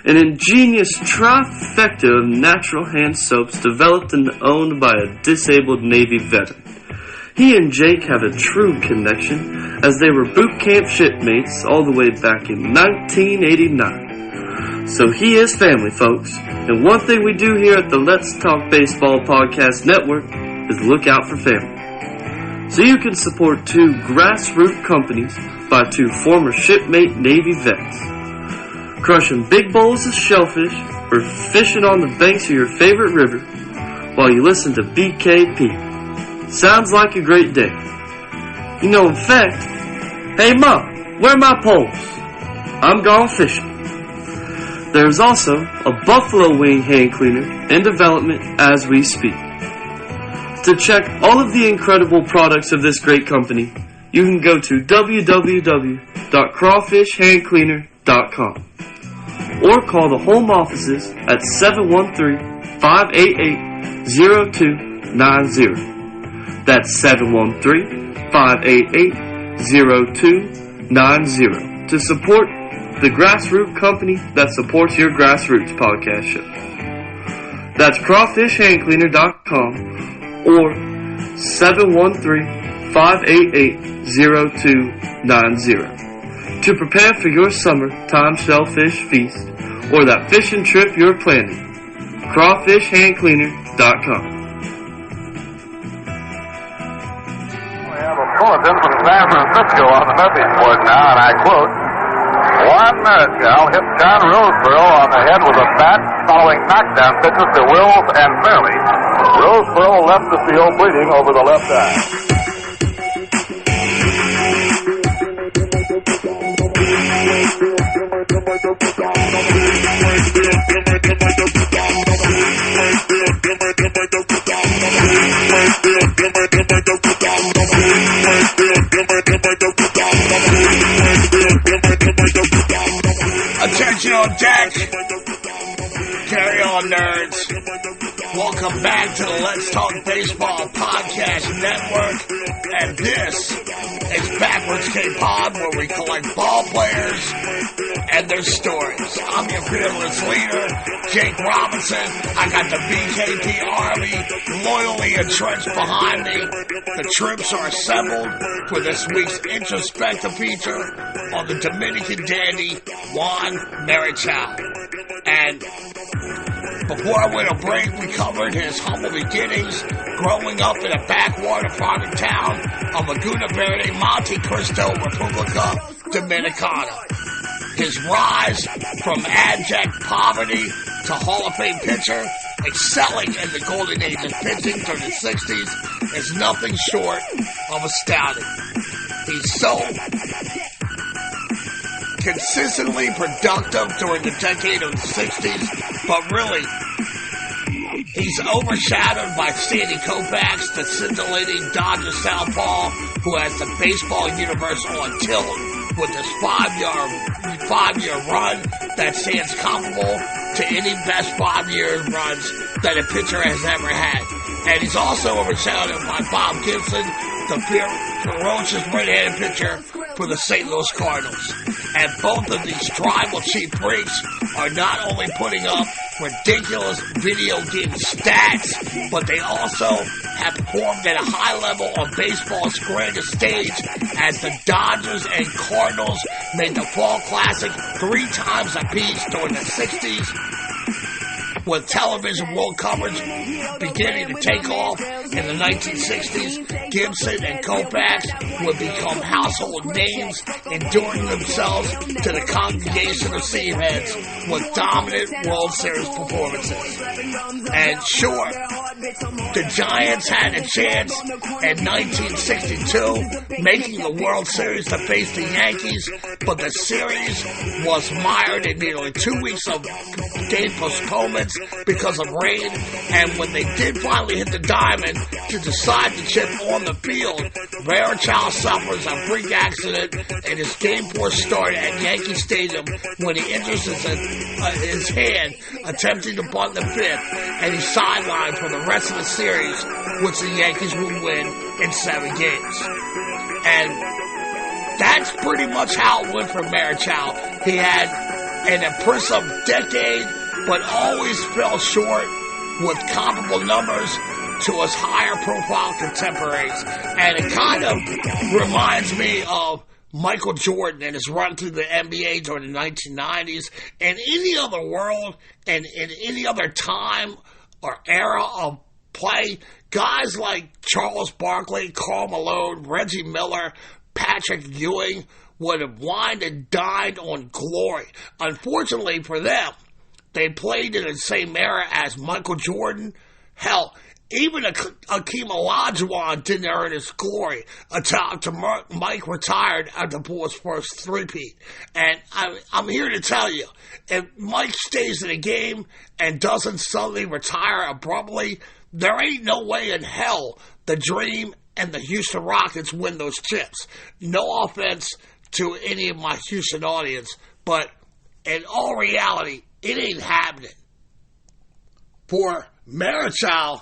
An ingenious trifecta of natural hand soaps developed and owned by a disabled Navy veteran. He and Jake have a true connection, as they were boot camp shipmates all the way back in 1989. So he is family, folks, and one thing we do here at the Let's Talk Baseball Podcast Network is look out for family. So you can support two grassroots companies by two former shipmate Navy vets. Crushing big bowls of shellfish or fishing on the banks of your favorite river while you listen to BKP. Sounds like a great day. You know, in fact, hey Ma, where are my poles? I'm gone fishing. There's also a buffalo wing hand cleaner in development as we speak. To check all of the incredible products of this great company, you can go to www.crawfishhandcleaner.com or call the home offices at 713-588-0290. That's 713-588-0290 to support the grassroots company that supports your grassroots podcast show. That's crawfishhandcleaner.com or 713-588-0290 to prepare for your summertime shellfish feast or that fishing trip you're planning. crawfishhandcleaner.com. Bulletin from San Francisco on the message board now, and I quote, Juan Marichal hit John Roseboro on the head with a bat following knockdown pitches to Wills and Fairley. Roseboro left the field bleeding over the left eye. Attention on deck. Carry on, nerds. Welcome back to the Let's Talk Baseball Podcast Network. And this is Backwards K-Pod, where we collect ball players and their stories. I'm your fearless leader, Jake Robinson. I got the BKP Army loyally entrenched behind me. The troops are assembled for this week's introspective feature on the Dominican dandy, Juan Marichal. And before I went a break, we covered his humble beginnings, growing up in a backwater private town of Laguna Verde, Monte Cristo, República Dominicana. His rise from abject poverty to Hall of Fame pitcher, excelling in the golden age of pitching during the 60s, is nothing short of astounding. He's so consistently productive during the decade of the 60s, but really, he's overshadowed by Sandy Koufax, the scintillating Dodger southpaw who has the baseball universe on tilt with his five-year run that stands comparable to any best 5-year runs that a pitcher has ever had. And he's also overshadowed by Bob Gibson, the ferocious right-handed pitcher for the St. Louis Cardinals. And both of these tribal chief freaks are not only putting up ridiculous video game stats, but they also have performed at a high level on baseball's grandest stage as the Dodgers and Cardinals made the Fall Classic 3 times apiece during the 60s with television world coverage beginning to take off in the 1960s, Gibson and Koufax would become household names, enduring themselves to the congregation of Seaheads with dominant World Series performances. And sure, the Giants had a chance in 1962, making the World Series to face the Yankees, but the series was mired in nearly 2 weeks of game postponements because of rain, and when they did finally hit the diamond to decide the chip on the field, Marichal suffers a freak accident in his Game 4 start at Yankee Stadium when he injures his hand attempting to bunt the fifth, and he's sidelined for the rest of the series, which the Yankees will win in 7 games. And that's pretty much how it went for Marichal. He had an impressive decade, but always fell short with comparable numbers to his higher profile contemporaries. And it kind of reminds me of Michael Jordan and his run through the NBA during the 1990s. In any other world and in any other time or era of play, guys like Charles Barkley, Karl Malone, Reggie Miller, Patrick Ewing would have wined and dined on glory. Unfortunately for them, they played in the same era as Michael Jordan. Hell, even Akeem Olajuwon didn't earn his glory until Mike retired after Bulls' first three-peat. And I'm here to tell you, if Mike stays in the game and doesn't suddenly retire abruptly, there ain't no way in hell the Dream and the Houston Rockets win those chips. No offense to any of my Houston audience, but in all reality, it ain't happening. For Marichal,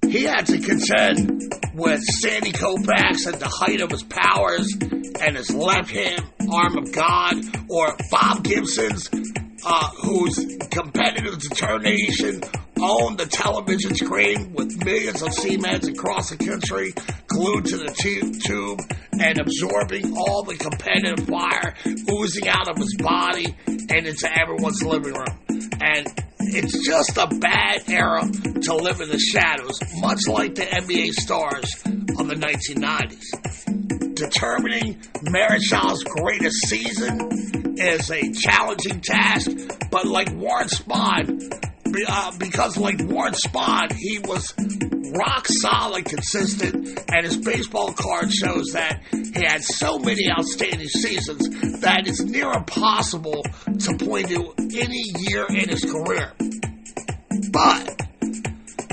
he had to contend with Sandy Koufax at the height of his powers and his left hand arm of God, or Bob Gibson's, whose competitive determination owned the television screen with millions of Seaheads across the country glued to the tube and absorbing all the competitive fire oozing out of his body and into everyone's living room. And it's just a bad era to live in the shadows, much like the NBA stars of the 1990s. Determining Marichal's greatest season is a challenging task, but like Warren Spahn, because like Warren Spahn, he was rock solid consistent, and his baseball card shows that he had so many outstanding seasons that it's near impossible to point to any year in his career. But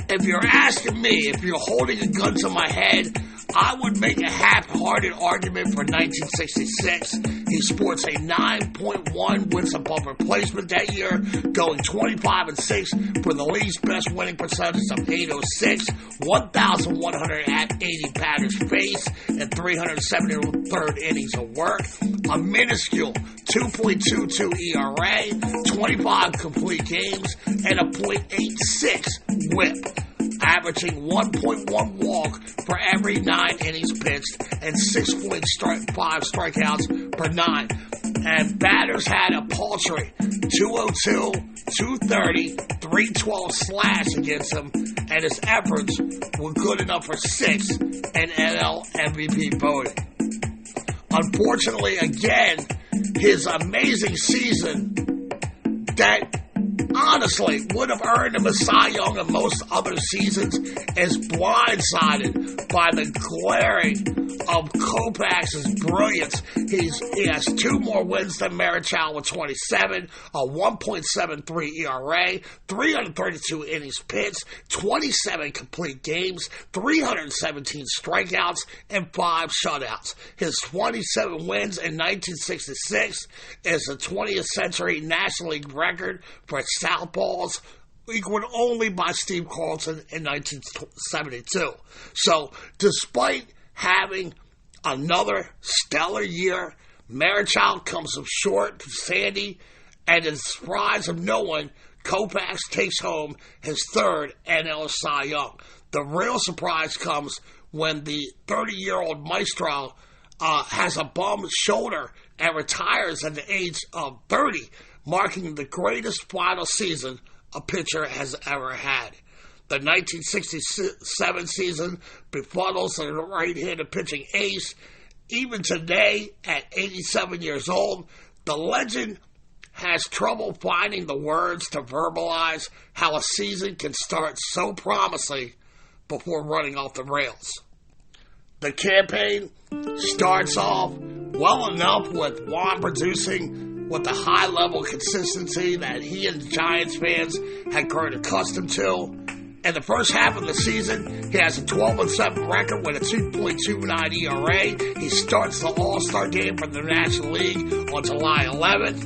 if you're asking me, if you're holding a gun to my head, I would make a half-hearted argument for 1966. He sports a 9.1 wins above replacement that year, going 25-6 for the league's best winning percentage of 806, 1,180 batters faced, and 373rd innings of work, a minuscule 2.22 ERA, 25 complete games, and a .86 WHIP, averaging 1.1 walk for every 9 innings pitched and 6.5 strikeouts per 9. And batters had a paltry 202, 230, 312 slash against him, and his efforts were good enough for 6 and NL MVP voting. Unfortunately, again, his amazing season that honestly would have earned him a Cy Young in most other seasons is blindsided by the glaring of Koufax's brilliance. He has 2 more wins than Marichal with 27, a 1.73 ERA, 332 innings pitched, 27 complete games, 317 strikeouts, and 5 shutouts. His 27 wins in 1966 is the 20th century National League record for southpaws, equaled only by Steve Carlson in 1972. So, despite having another stellar year, Marichal comes up short to Sandy, and in the surprise of no one, Koufax takes home his 3rd NL Cy Young. The real surprise comes when the 30-year-old maestro has a bum shoulder and retires at the age of 30, marking the greatest final season a pitcher has ever had. The 1967 season befuddles the right-handed pitching ace. Even today, at 87 years old, the legend has trouble finding the words to verbalize how a season can start so promising before running off the rails. The campaign starts off well enough with Juan producing with the high-level consistency that he and Giants fans had grown accustomed to. In the first half of the season, he has a 12-7 record with a 2.29 ERA. He starts the All-Star game for the National League on July 11th.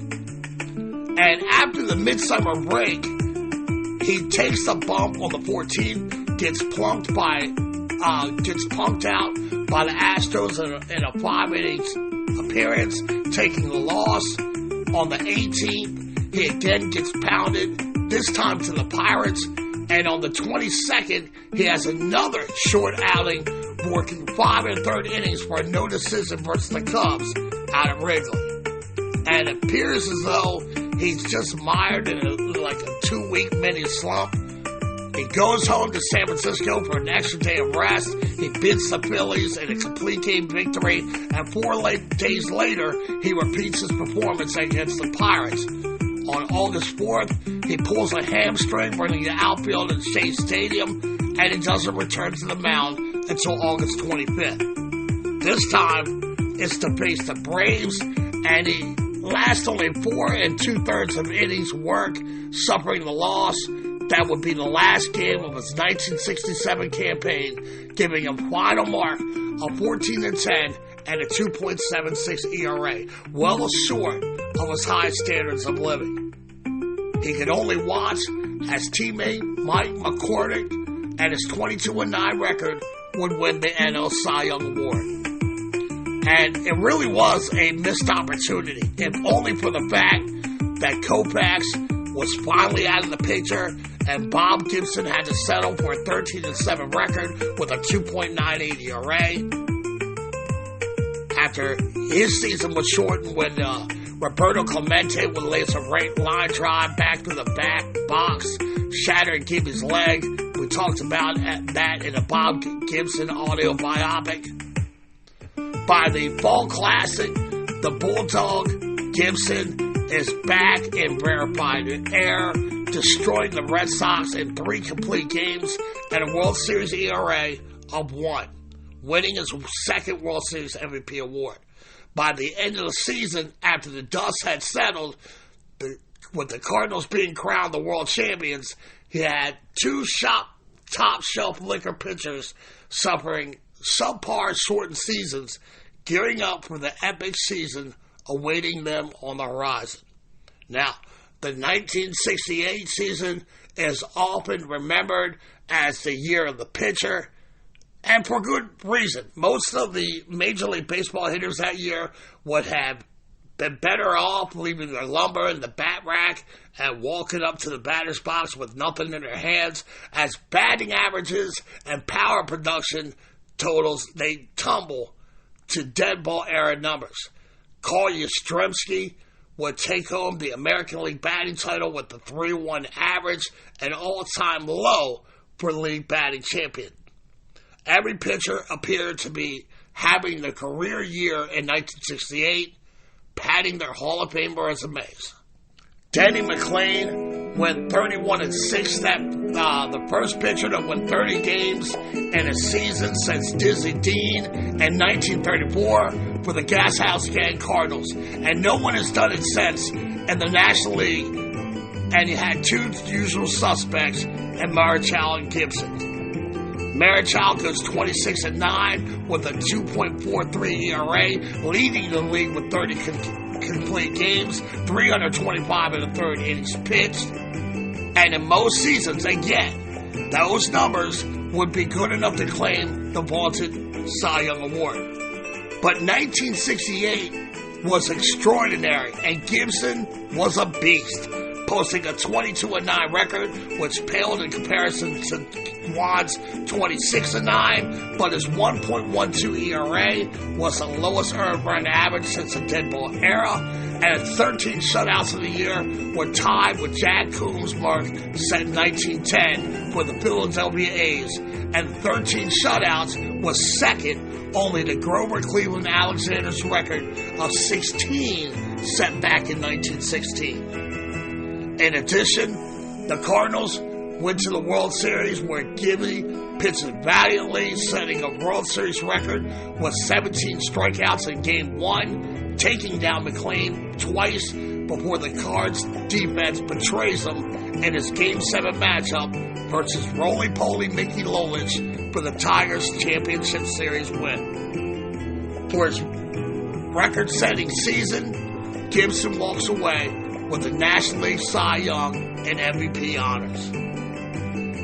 And after the midsummer break, he takes a bump on the 14th, gets punked out by the Astros in a 5-inning appearance, taking the loss. On the 18th, he again gets pounded, this time to the Pirates. And on the 22nd, he has another short outing, working 5 1/3 innings for a no decision versus the Cubs out at Wrigley. And it appears as though he's just mired in a 2-week mini slump. He goes home to San Francisco for an extra day of rest. He beats the Phillies in a complete game victory. And 4 days later, he repeats his performance against the Pirates. On August 4th, he pulls a hamstring running the outfield at Shea Stadium, and he doesn't return to the mound until August 25th. This time, it's to face the Braves, and he lasts only 4 2/3 of innings work, suffering the loss. That would be the last game of his 1967 campaign, giving him final mark of 14-10 and a 2.76 ERA, well short of his high standards of living. He could only watch as teammate Mike McCormick and his 22-9 record would win the NL Cy Young Award. And it really was a missed opportunity, if only for the fact that Koufax was finally out of the picture and Bob Gibson had to settle for a 13-7 record with a 2.98 ERA. After his season was shortened when Roberto Clemente would lace a line drive back to the back box, shattering Gibby's leg. We talked about that in a Bob Gibson audio biopic. By the Fall Classic, the Bulldog Gibson is back in rarefied air, destroying the Red Sox in 3 complete games and a World Series ERA of 1, winning his second World Series MVP award. By the end of the season, after the dust had settled, with the Cardinals being crowned the world champions, he had 2 top-shelf liquor pitchers suffering subpar shortened seasons, gearing up for the epic season awaiting them on the horizon. Now, the 1968 season is often remembered as the year of the pitcher, and for good reason. Most of the Major League Baseball hitters that year would have been better off leaving their lumber in the bat rack and walking up to the batter's box with nothing in their hands, as batting averages and power production totals, they tumble to dead ball era numbers. Carl Yastrzemski would take home the American League batting title with the 3.1 average, an all-time low for league batting champion. Every pitcher appeared to be having their career year in 1968, padding their Hall of Fame resumes. Denny McLain went 31-6, the first pitcher to win 30 games in a season since Dizzy Dean in 1934 for the Gas House Gang Cardinals. And no one has done it since in the National League. And you had 2 usual suspects in Marichal and Gibson. Marichal goes 26-9 with a 2.43 ERA, leading the league with 30 complete games, 325 1/3 innings pitched. And in most seasons, again, those numbers would be good enough to claim the vaunted Cy Young Award. But 1968 was extraordinary, and Gibson was a beast, posting a 22-9 record, which paled in comparison to Juan's 26-9, but his 1.12 ERA was the lowest earned run average since the dead ball era, and his 13 shutouts of the year were tied with Jack Coombs' mark set in 1910 for the Philadelphia A's, and 13 shutouts was second only to Grover Cleveland Alexander's record of 16 set back in 1916. In addition, the Cardinals went to the World Series where Gibby pitched valiantly, setting a World Series record with 17 strikeouts in Game 1, taking down McLean twice before the Cards' defense betrays them in his Game 7 matchup versus roly-poly Mickey Lolich for the Tigers' championship series win. For his record-setting season, Gibson walks away with the National League Cy Young and MVP honors.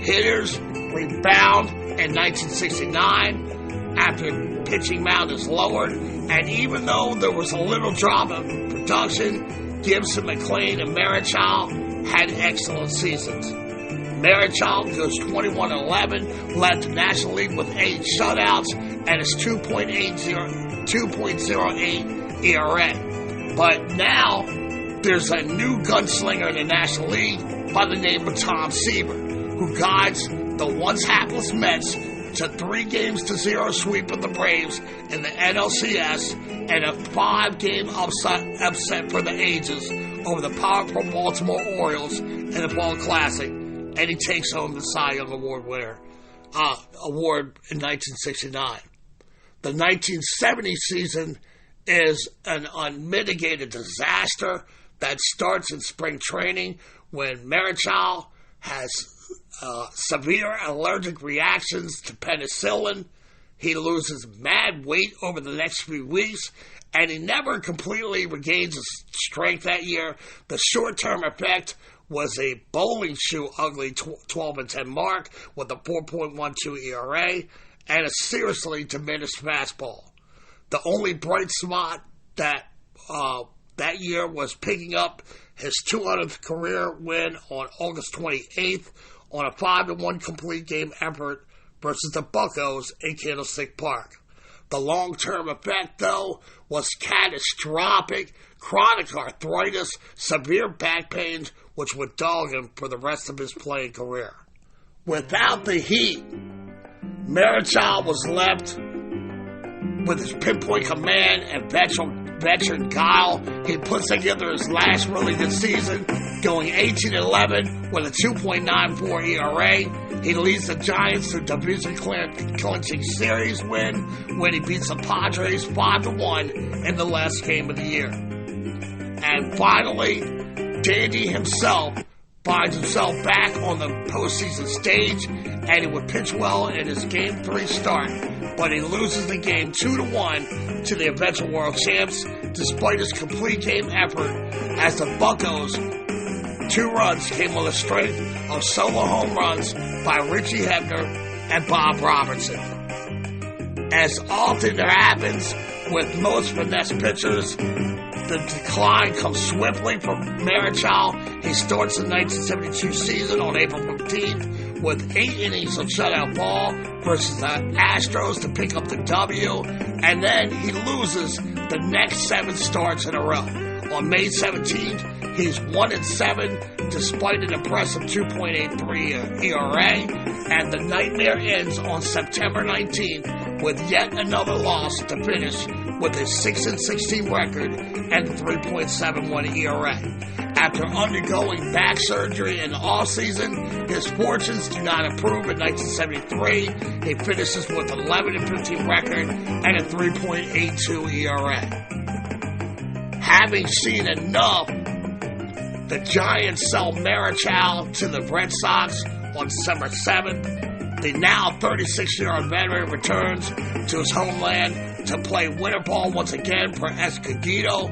Hitters rebound in 1969 after pitching mound is lowered, and even though there was a little drama in production, Gibson, McLean, and Marichal had excellent seasons. Marichal goes 21-11, led the National League with 8 shutouts and his 2.08 ERA. But now there's a new gunslinger in the National League by the name of Tom Seaver, who guides the once hapless Mets to 3-0 sweep of the Braves in the NLCS and a 5-game upset for the ages over the powerful Baltimore Orioles in the Fall Classic, and he takes home the Cy Young award in 1969. The 1970 season is an unmitigated disaster that starts in spring training when Marichal has severe allergic reactions to penicillin. He loses mad weight over the next few weeks, and he never completely regains his strength that year. The short-term effect was a bowling shoe ugly 12-10 mark with a 4.12 ERA and a seriously diminished fastball. The only bright spot that year was picking up his 200th career win on August 28th on a 5-1 complete game effort versus the Buccos in Candlestick Park. The long-term effect, though, was catastrophic, chronic arthritis, severe back pains, which would dog him for the rest of his playing career. Without the heat, Marichal was left with his pinpoint command and veteran guile. He puts together his last really good season, going 18-11 with a 2.94 ERA. He leads the Giants to division clinching series win when he beats the Padres 5-1 in the last game of the year. And finally, Dandy himself finds himself back on the postseason stage, and he would pitch well in his Game 3 start, but he loses the game 2-1 to the eventual world champs, despite his complete game effort, as the Buccos' 2 runs came on the strength of solo home runs by Richie Hebner and Bob Robertson. As often happens with most finesse pitchers, the decline comes swiftly from Marichal. He starts the 1972 season on April 15th with 8 innings of shutout ball versus the Astros to pick up the W, and then he loses the next 7 starts in a row. On May 17th, he's 1-7 despite an impressive 2.83 ERA, and the nightmare ends on September 19th with yet another loss to finish with a 6-16 record and 3.71 ERA. After undergoing back surgery in the offseason, his fortunes do not improve in 1973. He finishes with 11-15 record and a 3.82 ERA. Having seen enough, the Giants sell Marichal to the Red Sox on December 7th. The now 36-year-old veteran returns to his homeland to play winter ball once again for Escogido.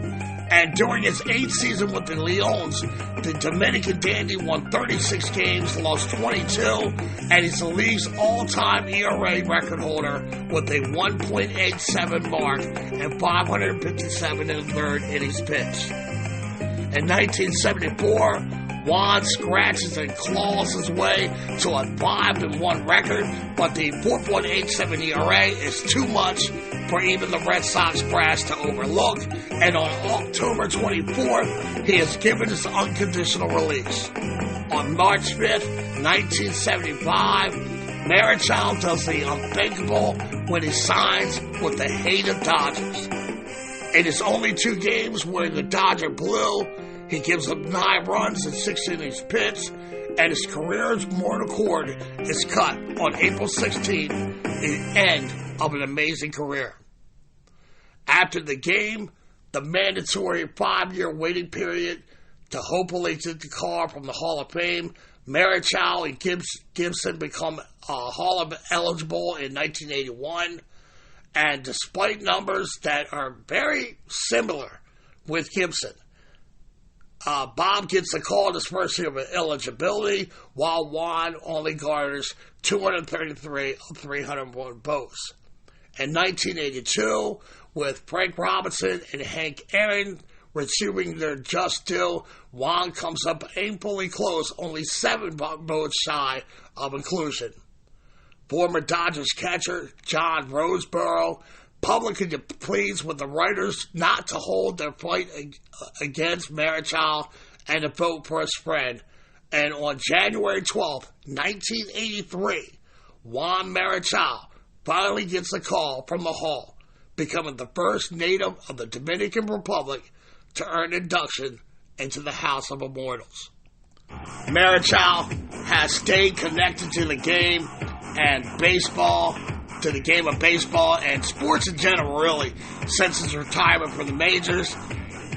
And during his 8th season with the Leons, the Dominican Dandy won 36 games, lost 22, and he's the league's all-time ERA record holder with a 1.87 mark and 557 in the third innings pitched. In 1974, Juan scratches and claws his way to a 5-1 record, but the 4.87 ERA is too much for even the Red Sox brass to overlook, and on October 24th, he is given his unconditional release. On March 5th, 1975, Marichal does the unthinkable when he signs with the hated Dodgers. In his only 2 games wearing the Dodger blue, he gives up 9 runs in 6 innings pitched, and his career's mortal cord is cut on April 16th, the end of an amazing career. After the game, the mandatory 5-year waiting period to hopefully get the call from the Hall of Fame, Marichal and Gibson become Hall of eligible in 1981, and despite numbers that are very similar with Gibson, Bob gets the call in his first year of eligibility, while Juan only garners 233 of 301 votes. In 1982, with Frank Robinson and Hank Aaron receiving their just due, Juan comes up painfully close, only 7 votes shy of inclusion. Former Dodgers catcher John Roseboro publicly pleads with the writers not to hold their fight against Marichal and to vote for his friend. And on January 12, 1983, Juan Marichal finally gets a call from the Hall, becoming the first native of the Dominican Republic to earn induction into the House of Immortals. Marichal has stayed connected to the game and baseball, to the game of baseball and sports in general, really, since his retirement from the majors.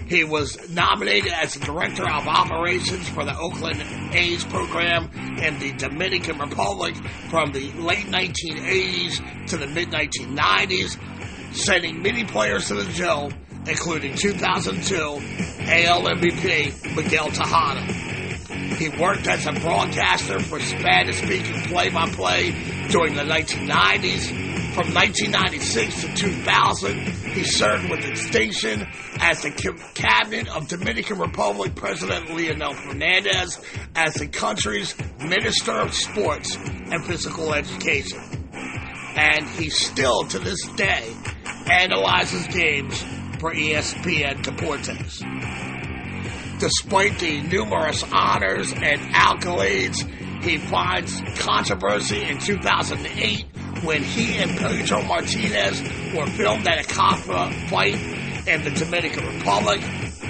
He was nominated as the Director of Operations for the Oakland A's program in the Dominican Republic from the late 1980s to the mid-1990s, sending many players to the jail, including 2002 AL MVP Miguel Tejada. He worked as a broadcaster for Spanish-speaking play-by-play during the 1990s. From 1996 to 2000, he served with distinction as the cabinet of Dominican Republic President Leonel Fernandez as the country's Minister of Sports and Physical Education. And he still, to this day, analyzes games for ESPN Deportes. Despite the numerous honors and accolades, he finds controversy in 2008 when he and Pedro Martinez were filmed at a cockfight in the Dominican Republic.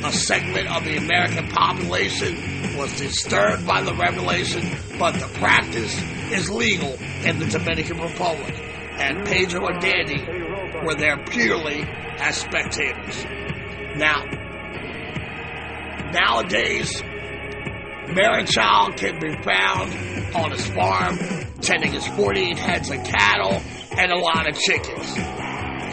A segment of the American population was disturbed by the revelation, but the practice is legal in the Dominican Republic, and Pedro and Danny were there purely as spectators. Nowadays, Marichal can be found on his farm, tending his 48 heads of cattle and a lot of chickens.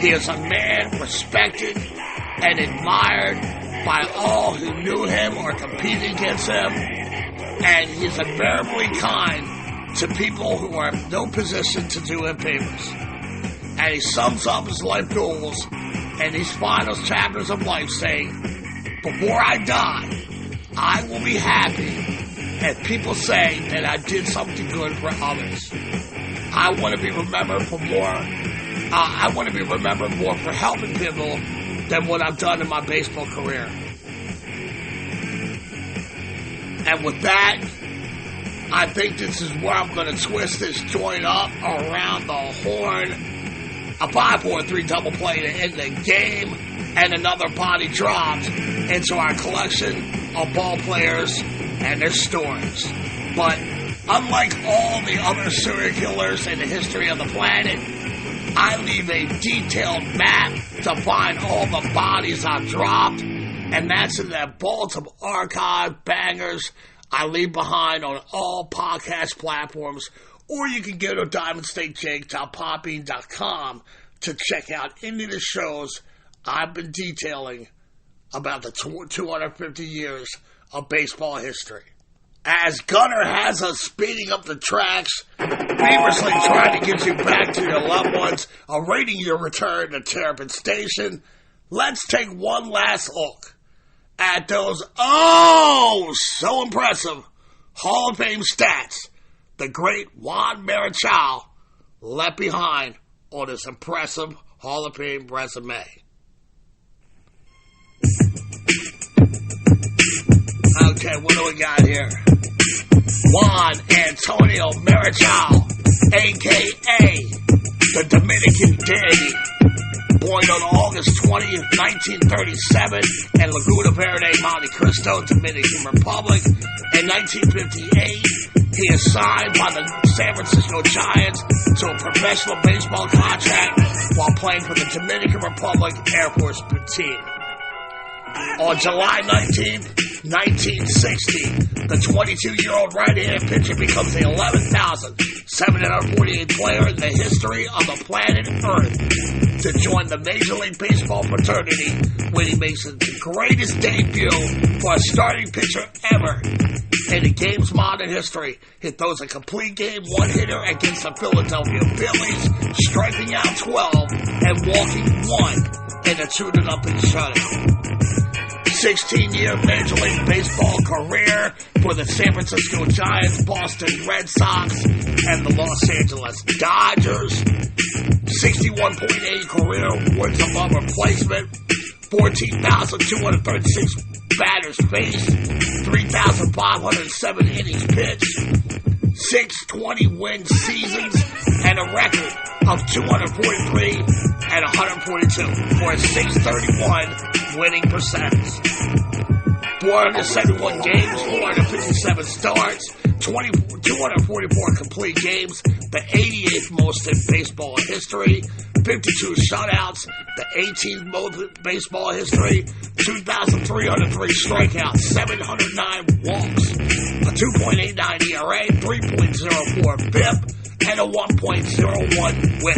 He is a man respected and admired by all who knew him or competed against him, and he is invariably kind to people who are in no position to do him favors. And he sums up his life goals in these final chapters of life saying, "Before I die, I will be happy if people say that I did something good for others. I want to be remembered for more. I want to be remembered more for helping people than what I've done in my baseball career." And with that, I think this is where I'm going to twist this joint up around the horn. A 5-4-3 double play to end the game, and another body dropped into our collection of ball players and their stories. But unlike all the other serial killers in the history of the planet, I leave a detailed map to find all the bodies I've dropped, and that's in that vault of archive bangers I leave behind on all podcast platforms, or you can go to diamondstatejake.podbean.com to check out any of the shows I've been detailing about the 250 years of baseball history. As Gunner has us speeding up the tracks, feverishly trying to get you back to your loved ones, awaiting your return to Terrapin Station, let's take one last look at those so impressive Hall of Fame stats the great Juan Marichal left behind on his impressive Hall of Fame resume. Okay, what do we got here? Juan Antonio Marichal, a.k.a. the Dominican Dandy. Born on August 20th, 1937 in Laguna Verde, Monte Cristo, Dominican Republic. In 1958, he is signed by the San Francisco Giants to a professional baseball contract while playing for the Dominican Republic Air Force team. On July 19th, 1960, the 22-year-old right-handed pitcher becomes the 11,748th player in the history of the planet Earth to join the Major League Baseball fraternity when he makes the greatest debut for a starting pitcher ever in the game's modern history. He throws a complete game one-hitter against the Philadelphia Phillies, striking out 12 and walking 1 in a 2-0 shutout. 16-year Major League Baseball career for the San Francisco Giants, Boston Red Sox, and the Los Angeles Dodgers. 61.8 career wins above replacement. 14,236 batters faced. 3,507 innings pitched. 620 win seasons and a record of 243 and 142 for a 631 winning percentage. 471 games, 457 starts, 244 complete games, the 88th most in baseball history, 52 shutouts, the 18th most in baseball history, 2,303 strikeouts, 709 walks, a 2.89 ERA, 3.04 BIP, and a 1.01 WHIP.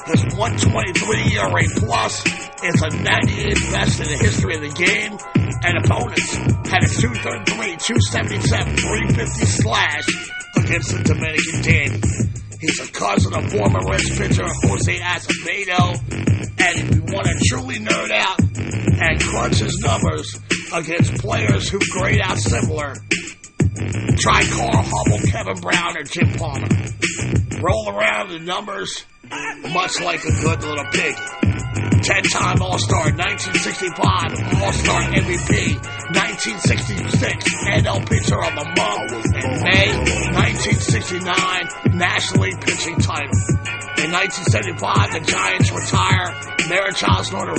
His 123 ERA plus is a 98th best in the history of the game, and opponents had a 233, 277, 350 slash against the Dominican Dandy. He's a cousin of former Reds pitcher Jose Acevedo, and if you want to truly nerd out and crunch his numbers against players who grade out similar, try Carl Hubble, Kevin Brown, or Jim Palmer. Roll around the numbers much like a good little pig. 10-time All-Star, 1965 All-Star MVP, 1966 NL Pitcher of the Month, and May 1969 National League Pitching title. In 1975, the Giants retire Marichal's number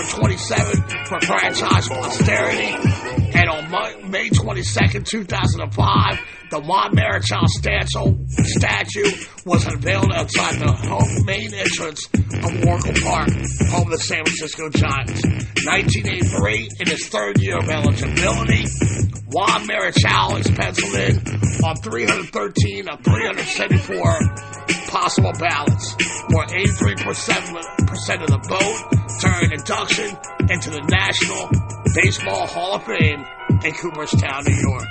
27 for franchise posterity, and on May 22nd, 2005, the Juan Marichal statue was unveiled outside the main entrance of Oracle Park, home of the San Francisco Giants. 1983, in his third year of eligibility, Juan Marichal is penciled in on 313 of 374 possible ballots, or 83% of the vote, during induction into the National Baseball Hall of Fame in Cooperstown, New York.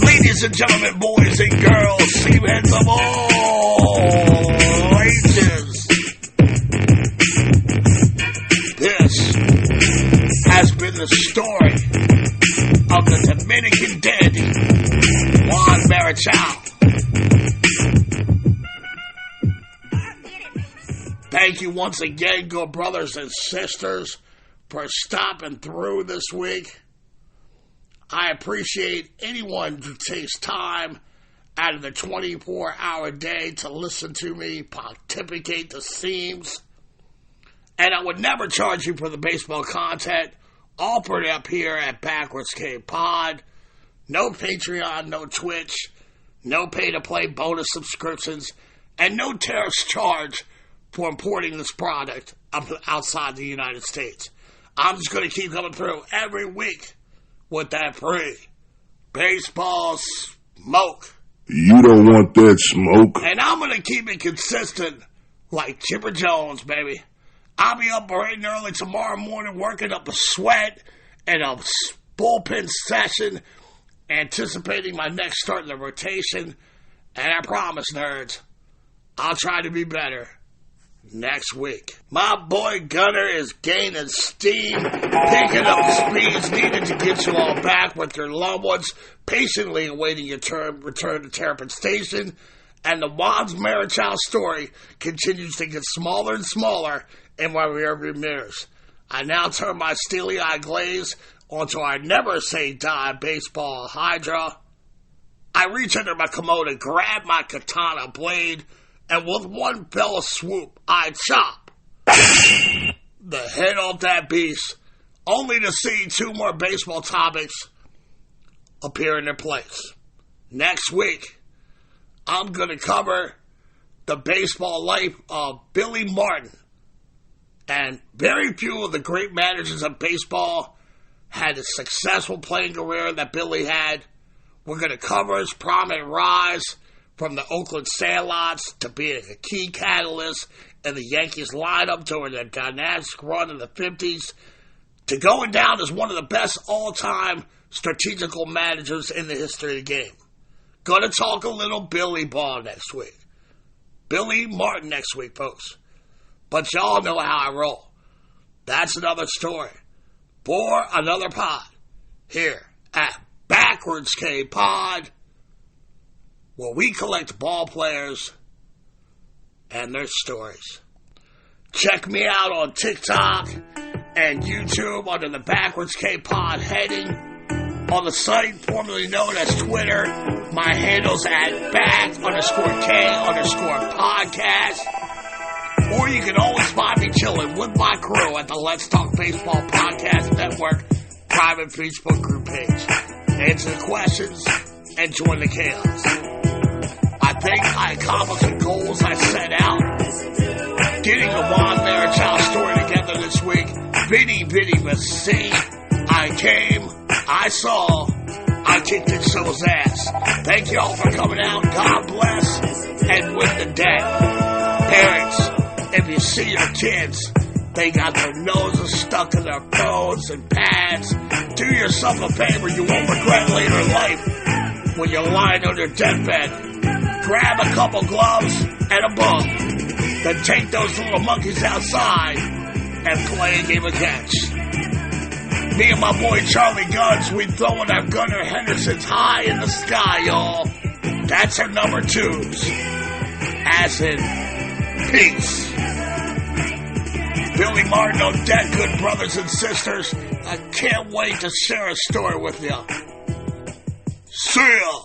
Ladies and gentlemen, boys and girls, seamen of all ages, this has been the story of the Dominican Dandy, Juan Marichal. Thank you once again, good brothers and sisters, for stopping through this week. I appreciate anyone who takes time out of the 24-hour day to listen to me pontificate the seams. And I would never charge you for the baseball content offered up here at Backwards K Pod. No Patreon, no Twitch, no pay-to-play bonus subscriptions, and no tariffs charged for importing this product up outside the United States. I'm just going to keep coming through every week with that free baseball smoke. You don't want that smoke. And I'm going to keep it consistent like Chipper Jones, baby. I'll be up bright and early tomorrow morning working up a sweat and a bullpen session, anticipating my next start in the rotation. And I promise, nerds, I'll try to be better next week. My boy Gunner is gaining steam, picking up the speeds needed to get you all back with your loved ones, patiently awaiting your return to Terrapin Station, and the Juan Marichal story continues to get smaller and smaller in my rearview mirrors. I now turn my steely-eyed glaze onto our never-say-die baseball hydra. I reach under my commode and grab my katana blade, and with one fell swoop, I chop the head off that beast, only to see two more baseball topics appear in their place. Next week, I'm going to cover the baseball life of Billy Martin. And very few of the great managers of baseball had a successful playing career that Billy had. We're going to cover his prominent rise from the Oakland Sandlots to being a key catalyst in the Yankees lineup during their dynastic run in the 50s to going down as one of the best all-time strategical managers in the history of the game. Gonna talk a little Billy Ball next week. Billy Martin next week, folks. But y'all know how I roll. That's another story for another pod here at Backwards K Pod, where we collect ball players and their stories. Check me out on TikTok and YouTube under the Backwards K Pod heading. On the site formerly known as Twitter, my handle's at back_K_podcast. Or you can always find me chilling with my crew at the Let's Talk Baseball Podcast Network private Facebook group page. Answer the questions and join the chaos. I think I accomplished the goals I set out. Getting the Juan Marichal story together this week. Vidi must see. I came, I saw, I kicked this show's ass. Thank y'all for coming out. God bless and win the day. Parents, if you see your kids, they got their noses stuck in their phones and pads, do yourself a favor you won't regret later in life when you're lying on your deathbed. Grab a couple gloves and a ball. Then take those little monkeys outside and play a game of catch. Me and my boy Charlie Guns, we throwing our Gunnar Hendersons high in the sky, y'all. That's our number 2s. As in, peace. Billy Martin on deck, good brothers and sisters. I can't wait to share a story with you. See ya!